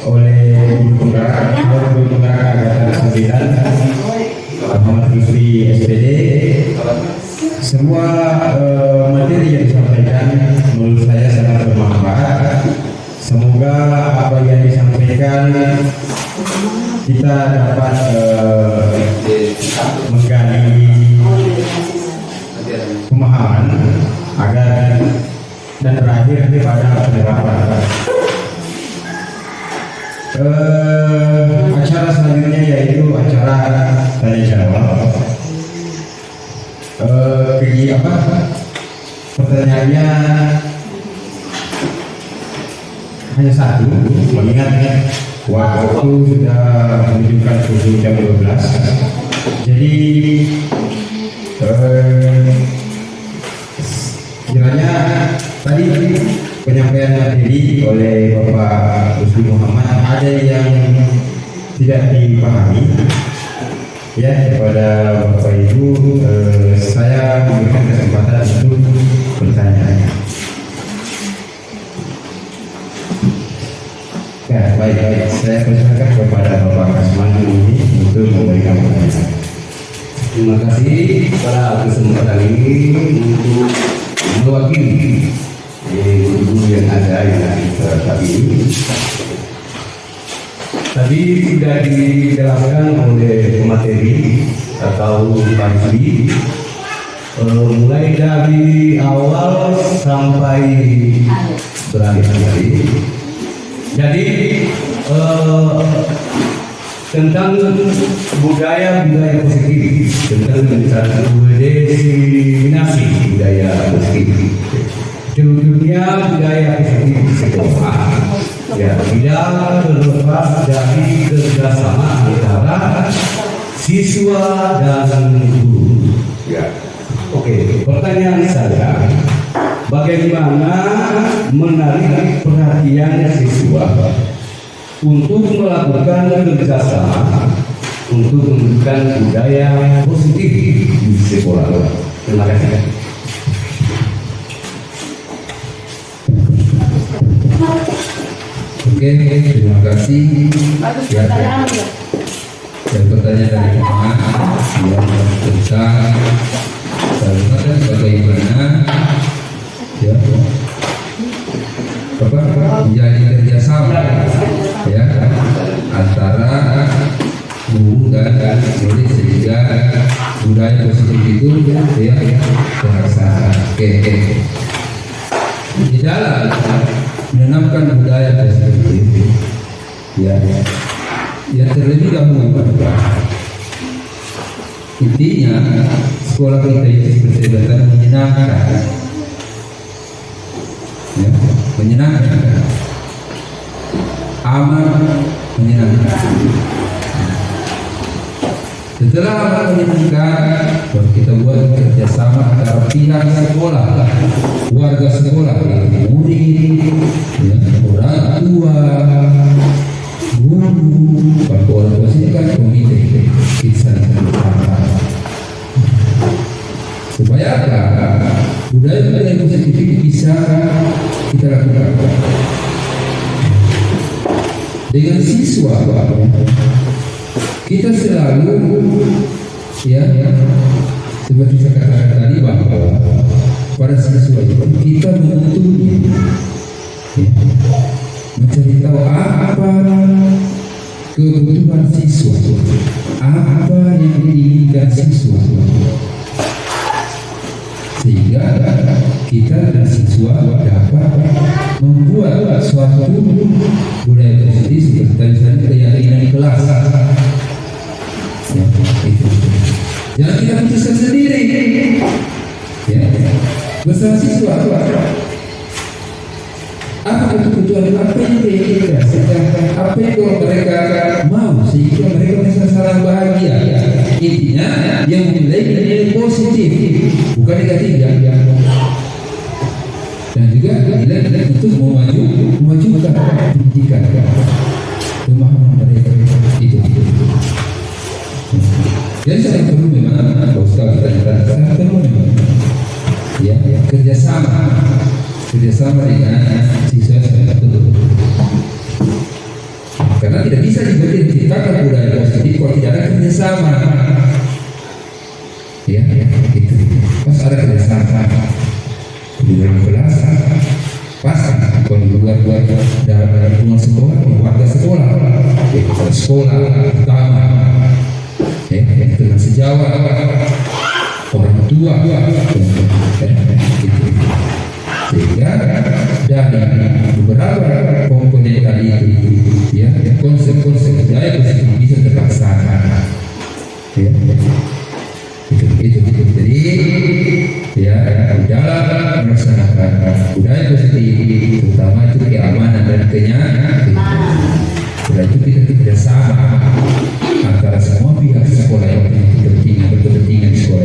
[SPEAKER 1] oleh Guru Penggerak Angkatan 9 Muhammad Rusli SPD. Semua materi yang disampaikan menurut saya sangat bermanfaat. Semoga apa yang disampaikan kita dapat menggali pemahaman agar dan terakhir pada penerapan. Acara selanjutnya yaitu acara tanya jawab. Pertanyaannya hanya satu, mengingat waktu sudah menunjukkan pukul jam 12. Jadi kiranya tadi penyampaian materi oleh Bapak Rusli Muhammad ada yang tidak dipahami, ya kepada Bapak Ibu saya memberikan kesempatan untuk bertanya. Ya, baik. Saya persilakan kepada Bapak Kasman ini untuk memberikan pertanyaan.
[SPEAKER 5] Terima kasih pada kesempatan ini untuk mewakili guru-guru yang ada saat ini. Tadi sudah dijelaskan oleh materi atau panci mulai dari awal sampai berakhir tadi. Jadi tentang budaya positif, tentang diseminasi budaya positif. Tentunya budaya positif di sekolah ya tidak terlepas dari kerjasama antara siswa dan guru. Ya, oke. Pertanyaan saya, bagaimana menarik perhatian siswa untuk melakukan kerjasama untuk menunjukkan budaya positif di sekolah? Terima kasih. Oke, terima kasih. Ya, dan pertanyaan dari teman yang tentang bagaimana ya menjadi kerjasama ya antara guru dan murid sehingga budaya positif itu ya terasa. Oke. Di dalam menanamkan budaya positif ya terlebih dahulu intinya sekolah kita itu seperti kata menyenangkan ya, menyenangkan aman menyenangkan. Setelah aman menyenangkan baru kita buat kerjasama antara pihak sekolah, warga sekolah, murid, ya, orang tua, guru, orang tua sini kan komite kita supaya budaya positif ini bisa kita lakukan dengan siswa. Kita selalu ya seperti saya katakan tadi bahwa pada siswa itu kita menuntut ya, mencari tahu apa kebutuhan siswa, apa yang diinginkan siswa, sehingga kita dan siswa dapat membuat suatu budaya positif seperti keyakinan di kelas. Ya, itu. Jangan kita putuskan sendiri. Ya, bersama siswa. Apa kebutuhan, apa yang diinginkan, apa yang mereka mau sehingga mereka bisa saling bahagia. Intinya yang menilai nilai positif, bukan negatif ya. Dan juga nilai itu memajukan pendidikan, pemahaman mereka itu. Jadi saya perlu memang kalau kita saya perlu memang ya kerjasama dengan siswa betul. Karena tidak bisa juga diciptakan budaya positif kalau tidak ada kerjasama. Ya, itu. Pas ada kerjasama di dalam kelas, pas kalau di luar dalam lingkungan sekolah, warga sekolah, sekolah utama, ya, dengan sejawat, orang tua, gitu. Sehingga dari beberapa komponen tadi itu ya konsep-konsep budaya positif bisa terlaksana ya itu jadi ya dalam melaksanakan budaya positif terutama itu keamanan dan kenyamanan setelah itu kita kerjasama antara semua pihak sekolah yang berkepentingan di sekolah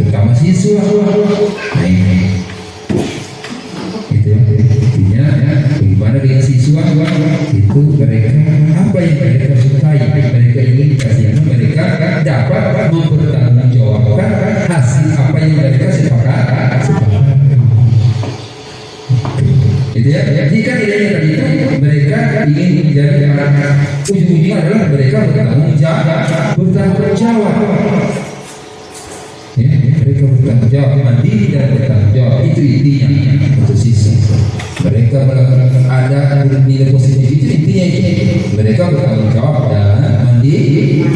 [SPEAKER 5] terutama siswa. Nah ini intinya bagaimana dengan siswa itu mereka apa yang mereka sukai ujung-ujungnya adalah mereka bertanggung jawab. Ya, mereka bertanggung jawab, mandiri dan bertanggung jawab, itu intinya untuk siswa. Mereka melakukan ada nilai positif itu intinya itu. Mereka bertanggung jawab dan mandiri.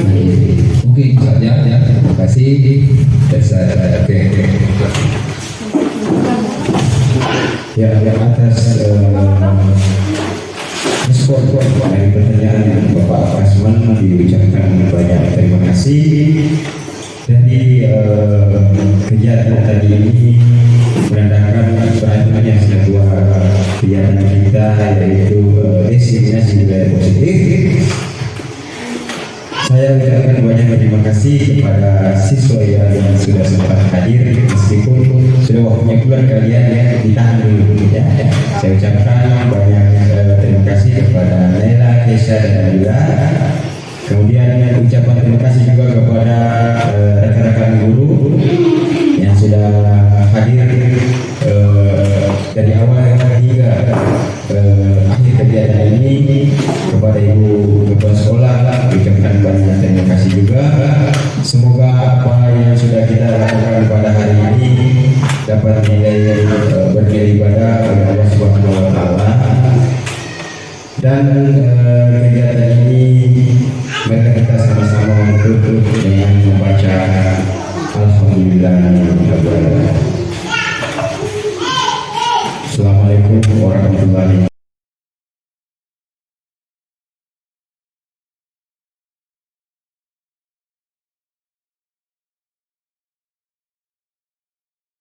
[SPEAKER 5] Mungkin itu saja ya. Terima kasih. Oke.
[SPEAKER 1] Ya, atas respon dari pertanyaan Bapak Kasman diucapkan banyak terima kasih. Jadi kegiatan tadi ini menandakan perhatian yang sudah dua kegiatan kita, yaitu diseminasi budaya positif. Saya ucapkan banyak terima kasih kepada siswa yang sudah sempat hadir, meskipun sudah waktunya pulang kalian ya, ditahan dulu ya. Saya ucapkan banyak terima kasih kepada Nela, Kesha dan Adila. Kemudian ucapan terima kasih juga kepada rekan-rekan guru yang sudah hadir dari awal hingga akhir kegiatan ini. Kepada ibu kepala sekolah ucapkan banyak terima kasih juga. Semoga apa yang sudah kita lakukan pada hari ini dapat bernilai ibadah oleh Allah Subhanahu wa Ta'ala, dan kegiatan